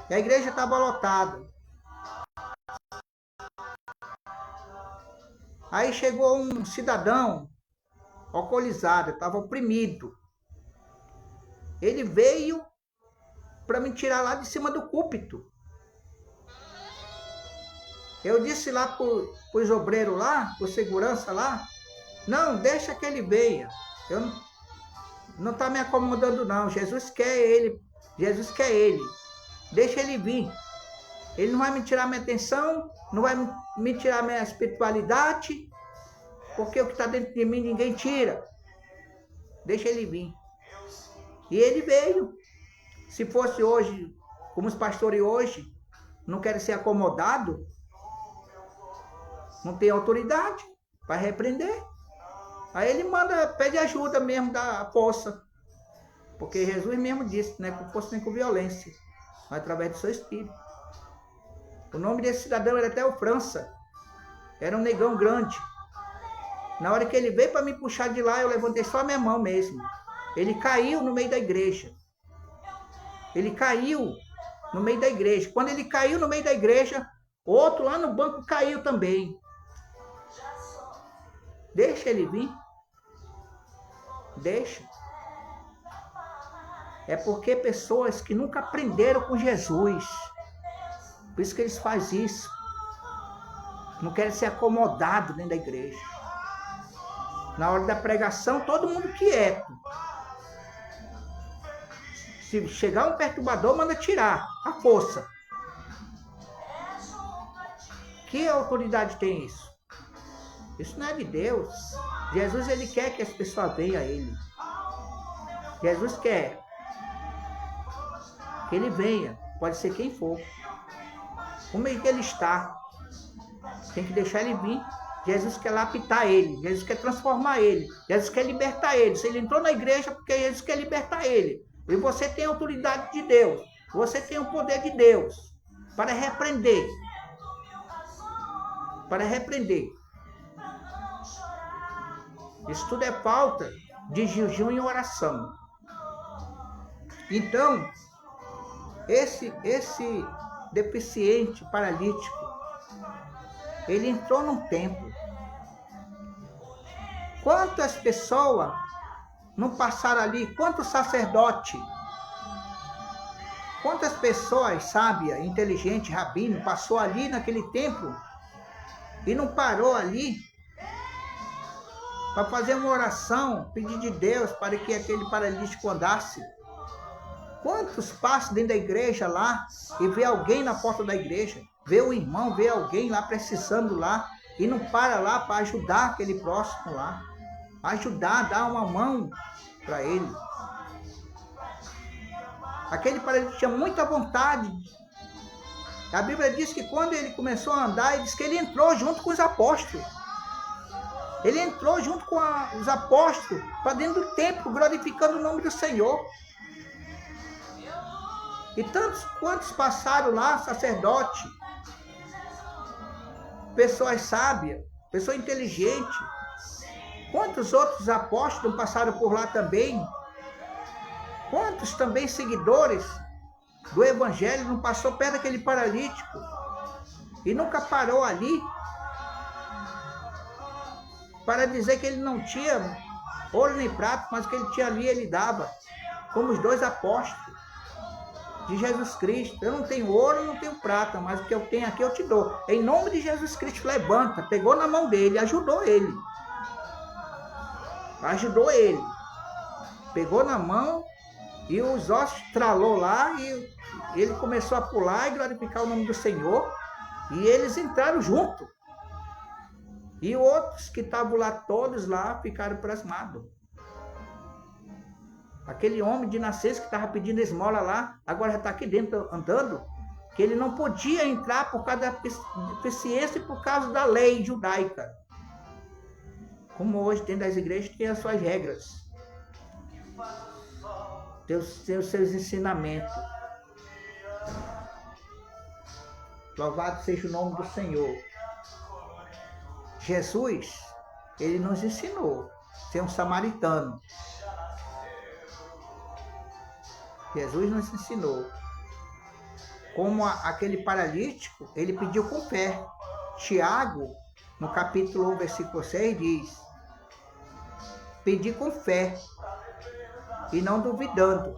E a igreja estava lotada. Aí chegou um cidadão alcoolizado, estava oprimido. Ele veio para me tirar lá de cima do púlpito. Eu disse lá para os obreiros lá, para segurança lá, Não, deixa que ele venha. Eu não está me acomodando não. Jesus quer ele. Jesus quer ele. Deixa ele vir. Ele não vai me tirar minha atenção, não vai me tirar minha espiritualidade, porque o que está dentro de mim ninguém tira. Deixa ele vir. E ele veio. Se fosse hoje, como os pastores hoje, não querem ser acomodados, não tem autoridade para repreender. Aí ele pede ajuda mesmo da força. Porque Jesus mesmo disse, né, com força nem com violência, mas através do seu espírito. O nome desse cidadão era até o França. Era um negão grande. Na hora que ele veio para me puxar de lá, eu levantei só a minha mão mesmo. Ele caiu no meio da igreja. Ele caiu no meio da igreja. Quando ele caiu no meio da igreja, outro lá no banco caiu também. Deixa ele vir. Deixa. É porque pessoas que nunca aprenderam com Jesus. Por isso que eles fazem isso. Não querem ser acomodados dentro da igreja. Na hora da pregação, todo mundo quieto. Se chegar um perturbador, manda tirar a força. Que autoridade tem isso? Isso não é de Deus. Jesus, ele quer que as pessoas venham a ele. Jesus quer que ele venha. Pode ser quem for. Como é que ele está? Tem que deixar ele vir. Jesus quer lapidar ele. Jesus quer transformar ele. Jesus quer libertar ele. Se ele entrou na igreja, porque Jesus quer libertar ele. E você tem a autoridade de Deus. Você tem o poder de Deus para repreender. Para repreender. Isso tudo é falta de jejum e oração. Então, esse deficiente paralítico, ele entrou num templo. Quantas pessoas não passaram ali? Quantos sacerdotes? Quantas pessoas sábias, inteligentes, rabino, passou ali naquele templo e não parou ali para fazer uma oração, pedir de Deus para que aquele paralítico andasse? Quantos passam dentro da igreja lá e vê alguém na porta da igreja, vê o irmão, vê alguém lá precisando lá e não para lá para ajudar aquele próximo lá, ajudar, dar uma mão para ele. Aquele paralítico tinha muita vontade. A Bíblia diz que quando ele começou a andar, ele diz que ele entrou junto com os apóstolos. Ele entrou junto com os apóstolos para dentro do templo, glorificando o nome do Senhor. E tantos quantos passaram lá, sacerdote, pessoas sábias, pessoas inteligentes. Quantos outros apóstolos passaram por lá também? Quantos também seguidores do Evangelho não passou perto daquele paralítico e nunca parou ali para dizer que ele não tinha ouro nem prata, mas o que ele tinha ali ele dava, como os dois apóstolos de Jesus Cristo. Eu não tenho ouro, não tenho prata, mas o que eu tenho aqui eu te dou. Em nome de Jesus Cristo, levanta. Pegou na mão dele, ajudou ele. Ajudou ele. Pegou na mão e os ossos tralou lá e ele começou a pular e glorificar o nome do Senhor. E eles entraram junto. E outros que estavam lá, todos lá, ficaram pasmados. Aquele homem de nascença que estava pedindo esmola lá, agora já está aqui dentro andando, que ele não podia entrar por causa da deficiência e por causa da lei judaica. Como hoje dentro das igrejas tem as suas regras, tem os seus ensinamentos. Louvado seja o nome do Senhor. Jesus, ele nos ensinou a ser um samaritano. Jesus nos ensinou. Como aquele paralítico, ele pediu com fé. Tiago, no capítulo 1, versículo 6, diz: pedir com fé e não duvidando.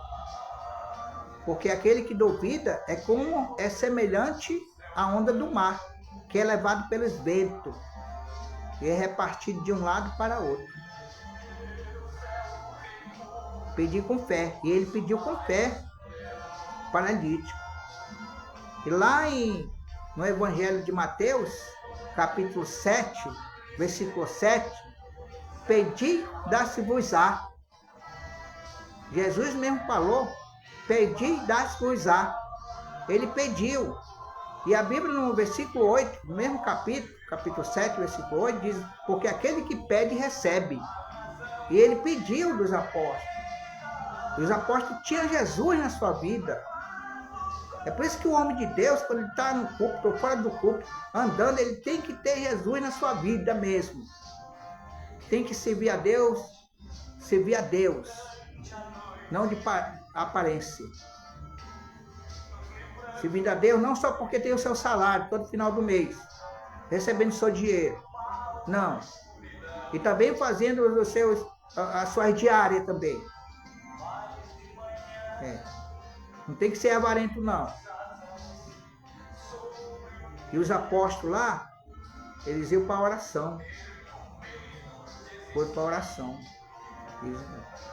Porque aquele que duvida é semelhante à onda do mar, que é levado pelos ventos e é repartido de um lado para outro. Pedir com fé. E ele pediu com fé, paralítico. E lá no Evangelho de Mateus, capítulo 7, versículo 7, pedi, dá-se-vos-á. Jesus mesmo falou, pedi, dá-se-vos-á. Ele pediu. E a Bíblia no versículo 8, no mesmo capítulo 7, versículo 8, diz, porque aquele que pede, recebe. E ele pediu dos apóstolos. E os apóstolos tinham Jesus na sua vida. É por isso que o homem de Deus, quando ele está no culto ou fora do culto, andando, ele tem que ter Jesus na sua vida mesmo. Tem que servir a Deus, não de aparência. Servindo a Deus não só porque tem o seu salário todo final do mês, recebendo seu dinheiro. Não. E também fazendo as suas diárias também. Não tem que ser avarento, não. E os apóstolos lá, eles iam para a oração. Foi para a oração.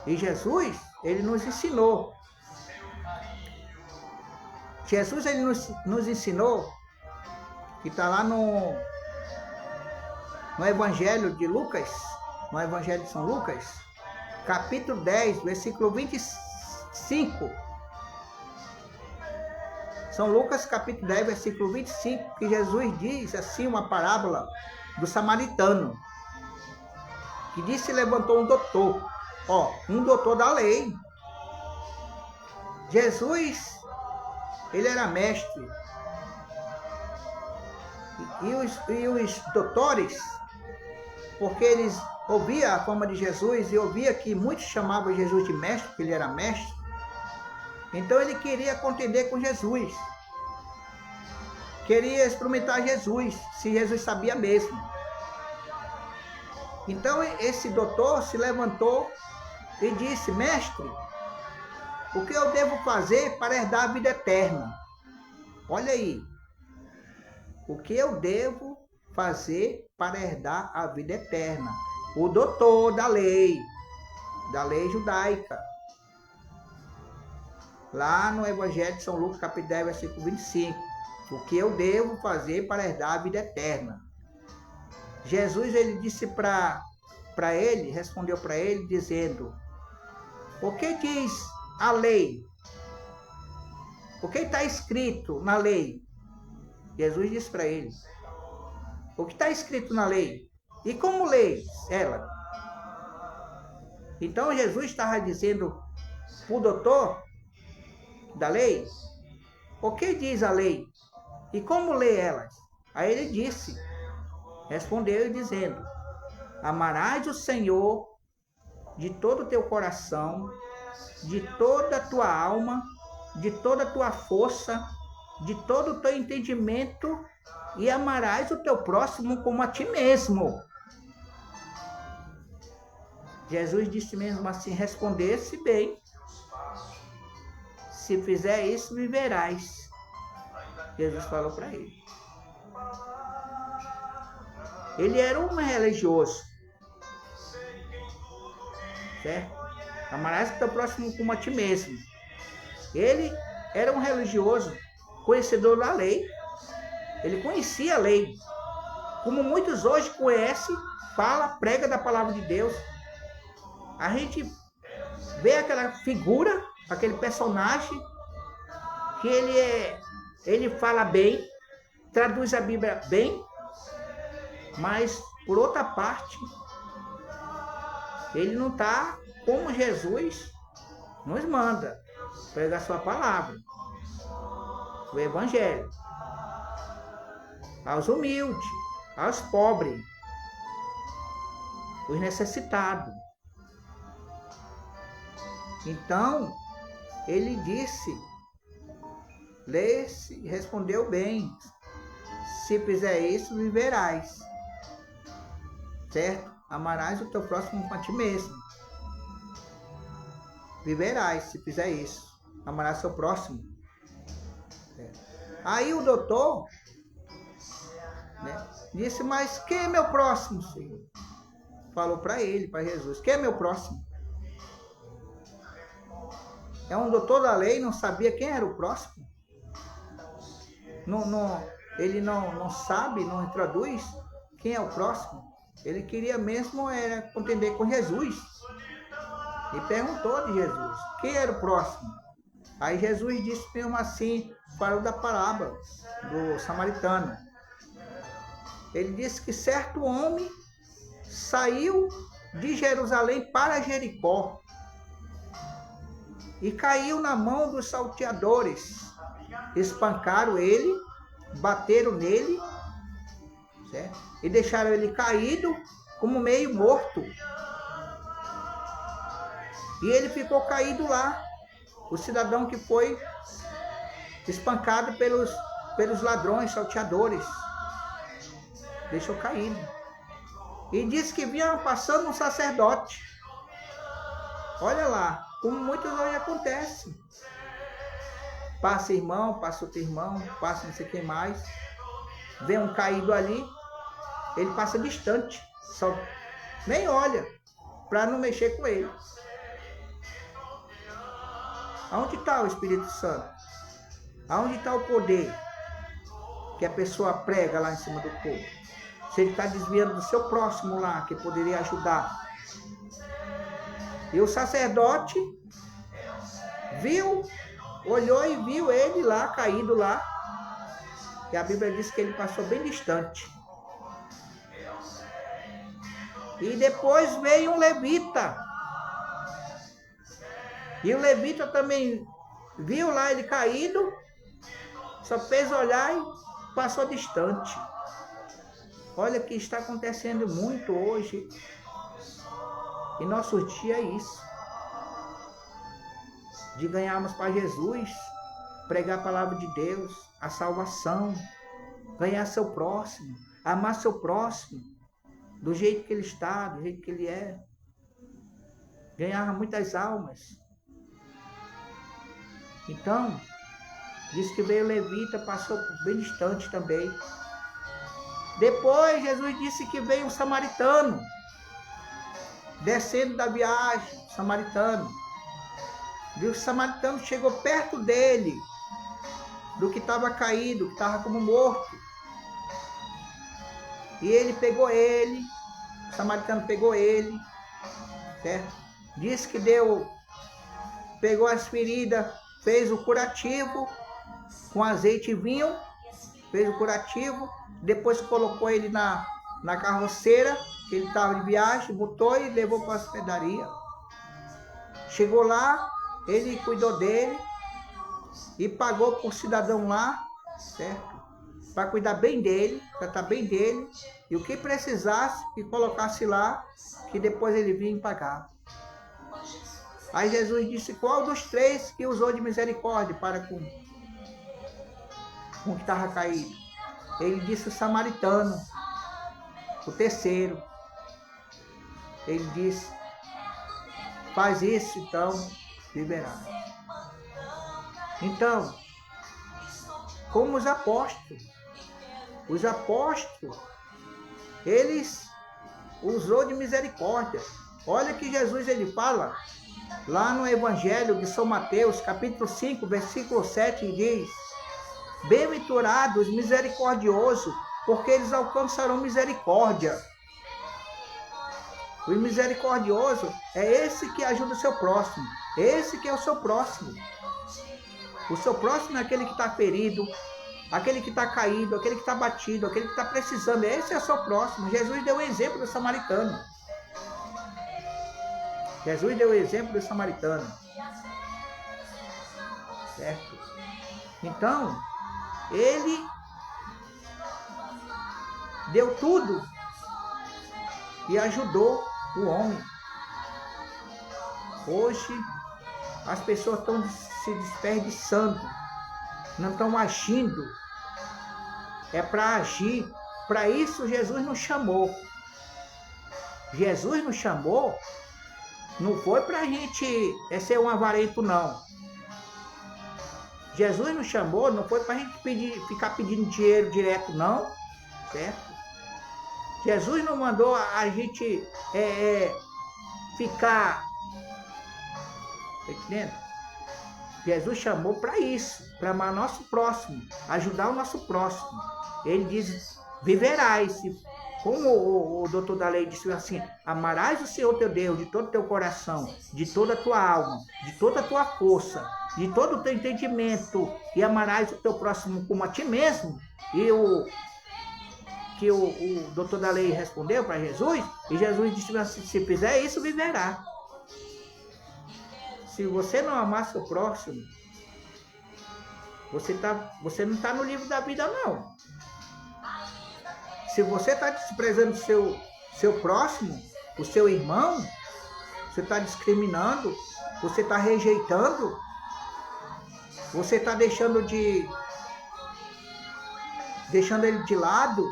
E Jesus, ele nos ensinou. Jesus, ele nos ensinou, que está lá no Evangelho de Lucas, no Evangelho de São Lucas, capítulo 10, versículo 25. São Lucas, capítulo 10, versículo 25, que Jesus diz assim, uma parábola do samaritano, que disse que levantou um doutor, um doutor da lei. Jesus, ele era mestre. E os doutores, porque eles ouviam a fama de Jesus e ouviam que muitos chamavam Jesus de mestre, porque ele era mestre, então ele queria contender com Jesus. Queria experimentar Jesus, se Jesus sabia mesmo. Então esse doutor se levantou e disse, mestre, o que eu devo fazer para herdar a vida eterna? Olha aí. O que eu devo fazer para herdar a vida eterna? O doutor da lei judaica. Lá no Evangelho de São Lucas, capítulo 10, versículo 25. O que eu devo fazer para herdar a vida eterna? Jesus, ele disse para ele, respondeu para ele, dizendo, o que diz a lei? O que está escrito na lei? Jesus disse para ele, o que está escrito na lei? E como lês ela? Então Jesus estava dizendo para o doutor da lei, o que diz a lei? E como lê elas? Aí ele disse, respondeu dizendo, amarás o Senhor de todo o teu coração, de toda a tua alma, de toda a tua força, de todo o teu entendimento, e amarás o teu próximo como a ti mesmo. Jesus disse mesmo assim, respondesse bem, se fizer isso, viverás. Jesus falou para ele. Ele era um religioso, certo? Amarás o teu próximo como a ti mesmo. Ele era um religioso, conhecedor da lei. Ele conhecia a lei. Como muitos hoje conhecem, fala, prega da palavra de Deus. A gente vê aquela figura, aquele personagem, que ele fala bem, traduz a Bíblia bem, mas, por outra parte, ele não está como Jesus nos manda, pregar sua palavra, o Evangelho, aos humildes, aos pobres, os necessitados. Então, ele disse, lê-se, respondeu bem, se fizer isso, viverás. Certo? Amarás o teu próximo como a ti mesmo. Viverás, se fizer isso. Amarás o seu próximo. Certo? Aí o doutor, né, disse, mas quem é meu próximo, Senhor? Falou para ele, para Jesus, quem é meu próximo? É um doutor da lei, não sabia quem era o próximo? Ele não sabe, não introduz quem é o próximo. Ele queria mesmo era contender com Jesus. E perguntou de Jesus, quem era o próximo? Aí Jesus disse mesmo assim, falou da parábola do samaritano. Ele disse que certo homem saiu de Jerusalém para Jericó e caiu na mão dos salteadores. Espancaram ele, bateram nele, certo? E deixaram ele caído como meio morto. E ele ficou caído lá. O cidadão que foi espancado pelos ladrões, salteadores. Deixou caído. E disse que vinha passando um sacerdote. Olha lá, como muitos hoje acontece. Passa irmão, passa outro irmão, passa não sei quem mais. Vê um caído ali, ele passa distante. Só nem olha, para não mexer com ele. Aonde está o Espírito Santo? Aonde está o poder que a pessoa prega lá em cima do povo? Se ele está desviando do seu próximo lá, que poderia ajudar. E o sacerdote viu, olhou e viu ele lá, caído lá. E a Bíblia diz que ele passou bem distante. E depois veio um levita. E o levita também viu lá ele caído, só fez olhar e passou distante. Olha o que está acontecendo muito hoje. Em nossos dias é isso. De ganharmos para Jesus, pregar a palavra de Deus, a salvação, ganhar seu próximo, amar seu próximo, do jeito que ele está, do jeito que ele é. Ganhar muitas almas. Então, diz que veio o levita, passou bem distante também. Depois, Jesus disse que veio um samaritano, descendo da viagem, samaritano. E o samaritano chegou perto dele, do que estava caído, que estava como morto. E ele pegou ele, o samaritano pegou ele, certo? Disse que pegou as feridas, fez o curativo com azeite e vinho, fez o curativo, depois colocou ele na carroceira, que ele estava de viagem, botou e levou para a hospedaria. Chegou lá, ele cuidou dele e pagou para o cidadão lá, certo? Para cuidar bem dele, tratar bem dele, e o que precisasse, que colocasse lá, que depois ele vinha e pagava. Aí Jesus disse, qual dos três que usou de misericórdia para com o que estava caído? Ele disse o samaritano, o terceiro. Ele disse, faz isso, então, viverá. Então, como os apóstolos, eles usou de misericórdia. Olha que Jesus ele fala lá no Evangelho de São Mateus, capítulo 5, versículo 7, diz, bem-aventurados os misericordiosos, porque eles alcançarão misericórdia. O misericordioso é esse que ajuda o seu próximo. Esse que é o seu próximo. O seu próximo é aquele que está ferido, aquele que está caído, aquele que está batido, aquele que está precisando. Esse é o seu próximo. Jesus deu o exemplo do samaritano. Jesus deu o exemplo do samaritano. Certo? Então, ele deu tudo e ajudou o homem. Hoje, as pessoas estão se desperdiçando, não estão agindo. É para agir. Para isso, Jesus nos chamou. Jesus nos chamou. Não foi para a gente ser um avarento, não. Jesus nos chamou, não foi para a gente ficar pedindo dinheiro direto, não. Certo? Jesus não mandou a gente ficar, tá entendendo? Jesus chamou para isso, para amar nosso próximo, ajudar o nosso próximo. Ele diz, viverás. Como o doutor da lei disse assim, amarás o Senhor teu Deus de todo o teu coração, de toda a tua alma, de toda a tua força, de todo o teu entendimento, e amarás o teu próximo como a ti mesmo. E o doutor da lei respondeu para Jesus, e Jesus disse assim, se fizer isso, viverá. Se você não amar seu próximo, você não está no livro da vida, não. Se você está desprezando seu próximo, o seu irmão, você está discriminando, você está rejeitando, você está deixando ele de lado,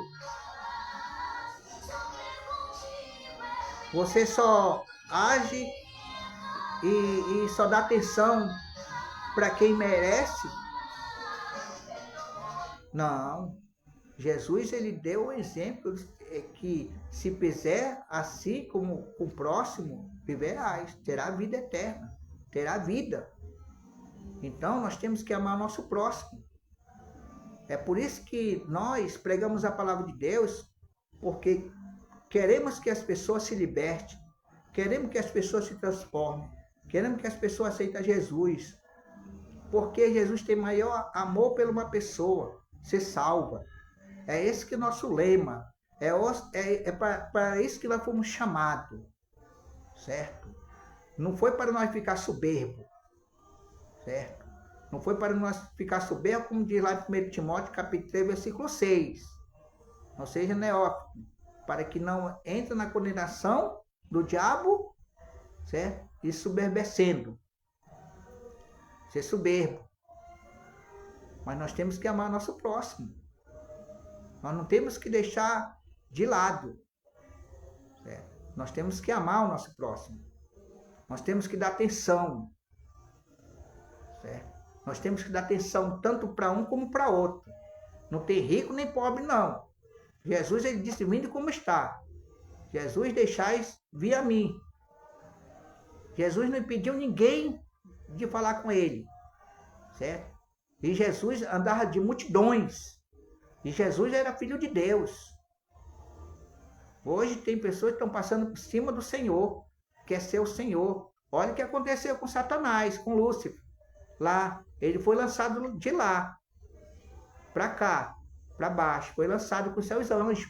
você só age e só dá atenção para quem merece. Não. Jesus, ele deu o exemplo que se fizer assim como o próximo, viverás, terá vida eterna, terá vida. Então, nós temos que amar o nosso próximo. É por isso que nós pregamos a palavra de Deus, porque queremos que as pessoas se libertem, queremos que as pessoas se transformem, queremos que as pessoas aceitem Jesus, porque Jesus tem maior amor por uma pessoa, ser salva. É esse que é o nosso lema, é para isso que nós fomos chamados, certo? Não foi para nós ficar soberbo, certo? Não foi para nós ficar soberbo, como diz lá em 1 Timóteo, capítulo 3, versículo 6. Não seja neófito, para que não entre na condenação do diabo, certo? E soberbecendo, ser soberbo. Mas nós temos que amar nosso próximo. Nós não temos que deixar de lado, certo? Nós temos que amar o nosso próximo. Nós temos que dar atenção, certo? Nós temos que dar atenção tanto para um como para outro. Não tem rico nem pobre, não. Jesus, ele disse, vinde como está. Jesus, deixais vir a mim. Jesus não impediu ninguém de falar com ele, certo? E Jesus andava de multidões. E Jesus era filho de Deus. Hoje tem pessoas que estão passando por cima do Senhor, quer ser o Senhor. Olha o que aconteceu com Satanás, com Lúcifer. Lá, ele foi lançado de lá, para cá, para baixo. Foi lançado com seus anjos.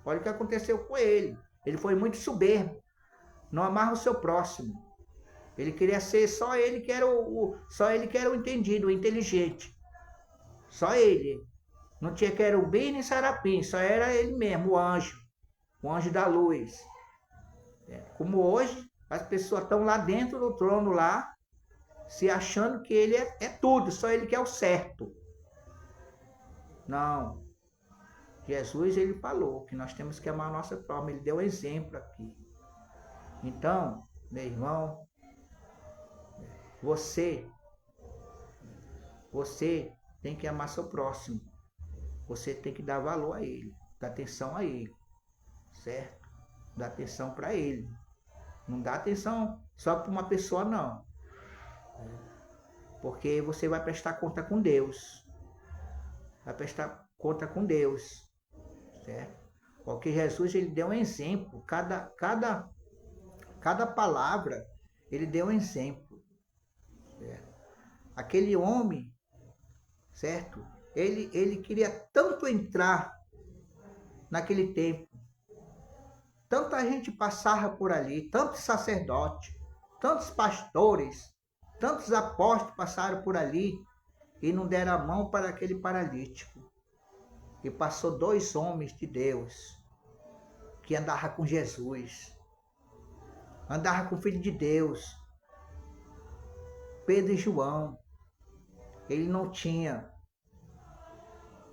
Olha o que aconteceu com ele. Ele foi muito soberbo. Não amava o seu próximo. Ele queria ser só ele que era o entendido, o inteligente. Só ele. Não tinha querubim nem sarapim, só era ele mesmo, o anjo da luz. Como hoje, as pessoas estão lá dentro do trono, lá, se achando que ele é tudo, só ele que é o certo. Não. Jesus, ele falou que nós temos que amar a nossa próxima, ele deu um exemplo aqui. Então, meu irmão, você tem que amar seu próximo. Você tem que dar valor a ele, dar atenção a ele, certo? Dar atenção para ele. Não dá atenção só para uma pessoa, não. Porque você vai prestar conta com Deus. Vai prestar conta com Deus, certo? Porque Jesus, ele deu um exemplo. Cada palavra, ele deu um exemplo, certo? Aquele homem, certo? Ele queria tanto entrar naquele tempo. Tanta gente passava por ali, tantos sacerdotes, tantos pastores, tantos apóstolos passaram por ali e não deram a mão para aquele paralítico. E passou 2 homens de Deus que andavam com Jesus, andavam com o Filho de Deus, Pedro e João. Ele não tinha.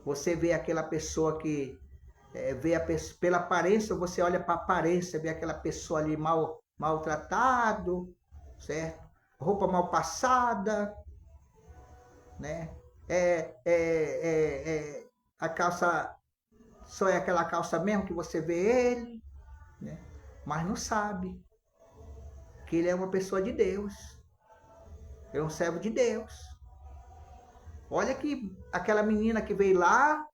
Você vê aquela pessoa que pela aparência, você olha para a aparência, vê aquela pessoa ali maltratado, certo? Roupa mal passada, né? A calça Só é aquela calça mesmo que você vê ele, né? Mas não sabe que ele é uma pessoa de Deus. É um servo de Deus. Olha que aquela menina que veio lá,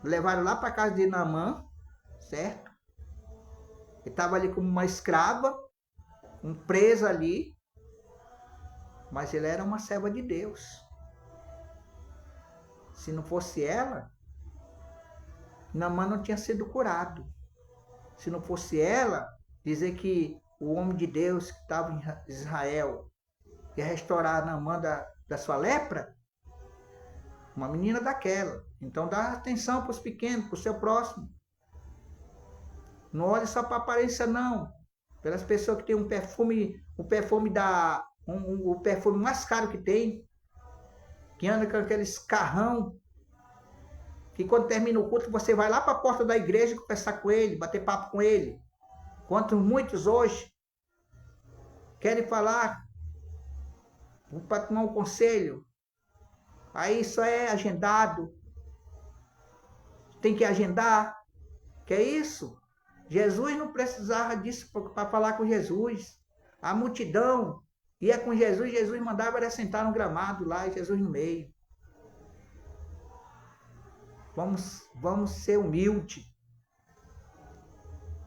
levaram lá para casa de Naamã, certo? Ele estava ali como uma escrava, presa ali, mas ele era uma serva de Deus. Se não fosse ela, Naamã não tinha sido curado. Se não fosse ela, dizer que o homem de Deus que estava em Israel ia restaurar Naamã da sua lepra, uma menina daquela. Então dá atenção para os pequenos, para o seu próximo. Não olhe só para a aparência, não. Pelas pessoas que têm um perfume o perfume mais caro que tem, que anda com aqueles carrão, que quando termina o culto você vai lá para a porta da igreja conversar com ele, bater papo com ele. Quanto muitos hoje querem falar para tomar um conselho, aí só é agendado, tem que agendar, que é isso? Jesus não precisava disso para falar com Jesus. A multidão ia com Jesus, Jesus mandava ele sentar no gramado lá, e Jesus no meio. Vamos ser humildes.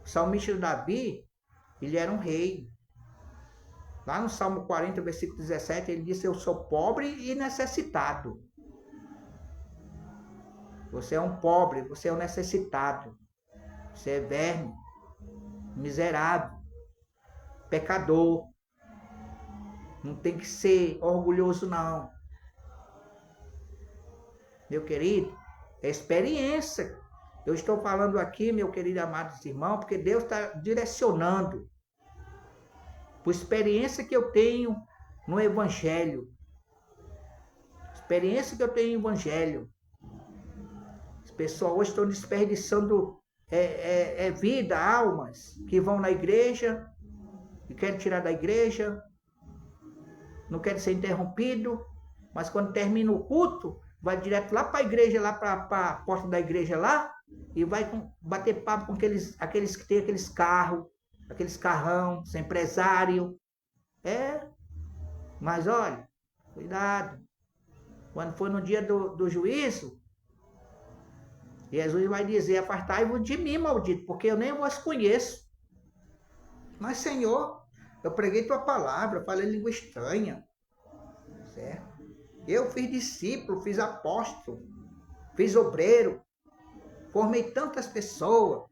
O salmista Davi, ele era um rei. Lá no Salmo 40, versículo 17, ele disse: eu sou pobre e necessitado. Você é um pobre, você é um necessitado. Você é verme, miserável, pecador. Não tem que ser orgulhoso, não. Meu querido, é experiência. Eu estou falando aqui, meu querido amados irmãos, porque Deus está direcionando por experiência que eu tenho no Evangelho. Experiência que eu tenho no Evangelho. As pessoas hoje estão desperdiçando vida, almas, que vão na igreja, e querem tirar da igreja, não querem ser interrompido, mas quando termina o culto, vai direto lá para a igreja, lá para a porta da igreja lá, e vai bater papo com aqueles que tem aqueles carros, aqueles carrão, sem empresário. Mas olha, cuidado. Quando for no dia do juízo, Jesus vai dizer: afastai-vos de mim, maldito, porque eu nem vos conheço. Mas, Senhor, eu preguei tua palavra, falei língua estranha, certo? Eu fiz discípulo, fiz apóstolo, fiz obreiro, formei tantas pessoas.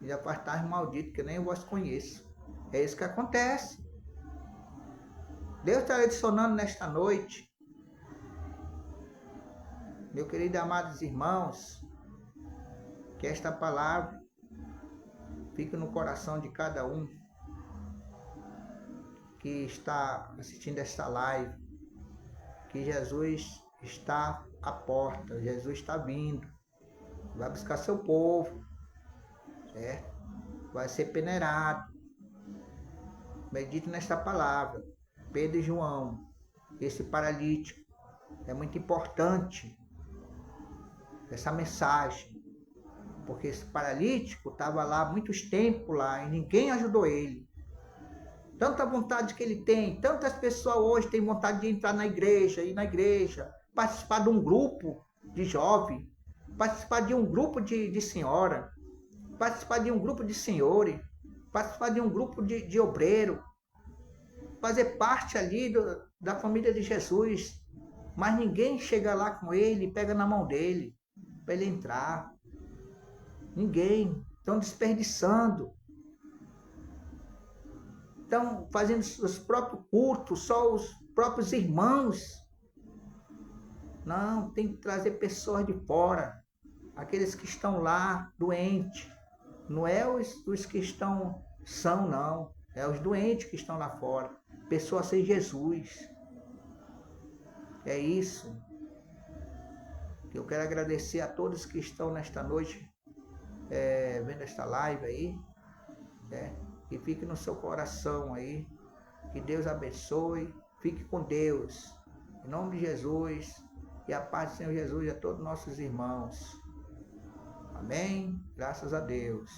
E afastai-vos, maldito, que eu nem vos conheço. É isso que acontece. Deus está adicionando nesta noite, meu querido e amados irmãos, que esta palavra fique no coração de cada um que está assistindo esta live, que Jesus está à porta, Jesus está vindo, vai buscar seu povo, certo? Vai ser peneirado. Medite nesta palavra, Pedro e João, esse paralítico, é muito importante essa mensagem, porque esse paralítico estava lá há muitos tempos lá e ninguém ajudou ele. Tanta vontade que ele tem, tantas pessoas hoje têm vontade de entrar na igreja, ir na igreja, participar de um grupo de jovem, participar de um grupo de senhora, participar de um grupo de senhores, participar de um grupo de obreiro, fazer parte ali da família de Jesus, mas ninguém chega lá com ele e pega na mão dele para ele entrar. Ninguém. Estão desperdiçando. Estão fazendo os próprios cultos, só os próprios irmãos. Não, tem que trazer pessoas de fora. Aqueles que estão lá, doentes. Não é os que estão são, não. É os doentes que estão lá fora. Pessoas sem Jesus. É isso. Eu quero agradecer a todos que estão nesta noite vendo esta live aí. Que fique no seu coração aí. Que Deus abençoe. Fique com Deus. Em nome de Jesus. E a paz do Senhor Jesus a todos nossos irmãos. Amém? Graças a Deus.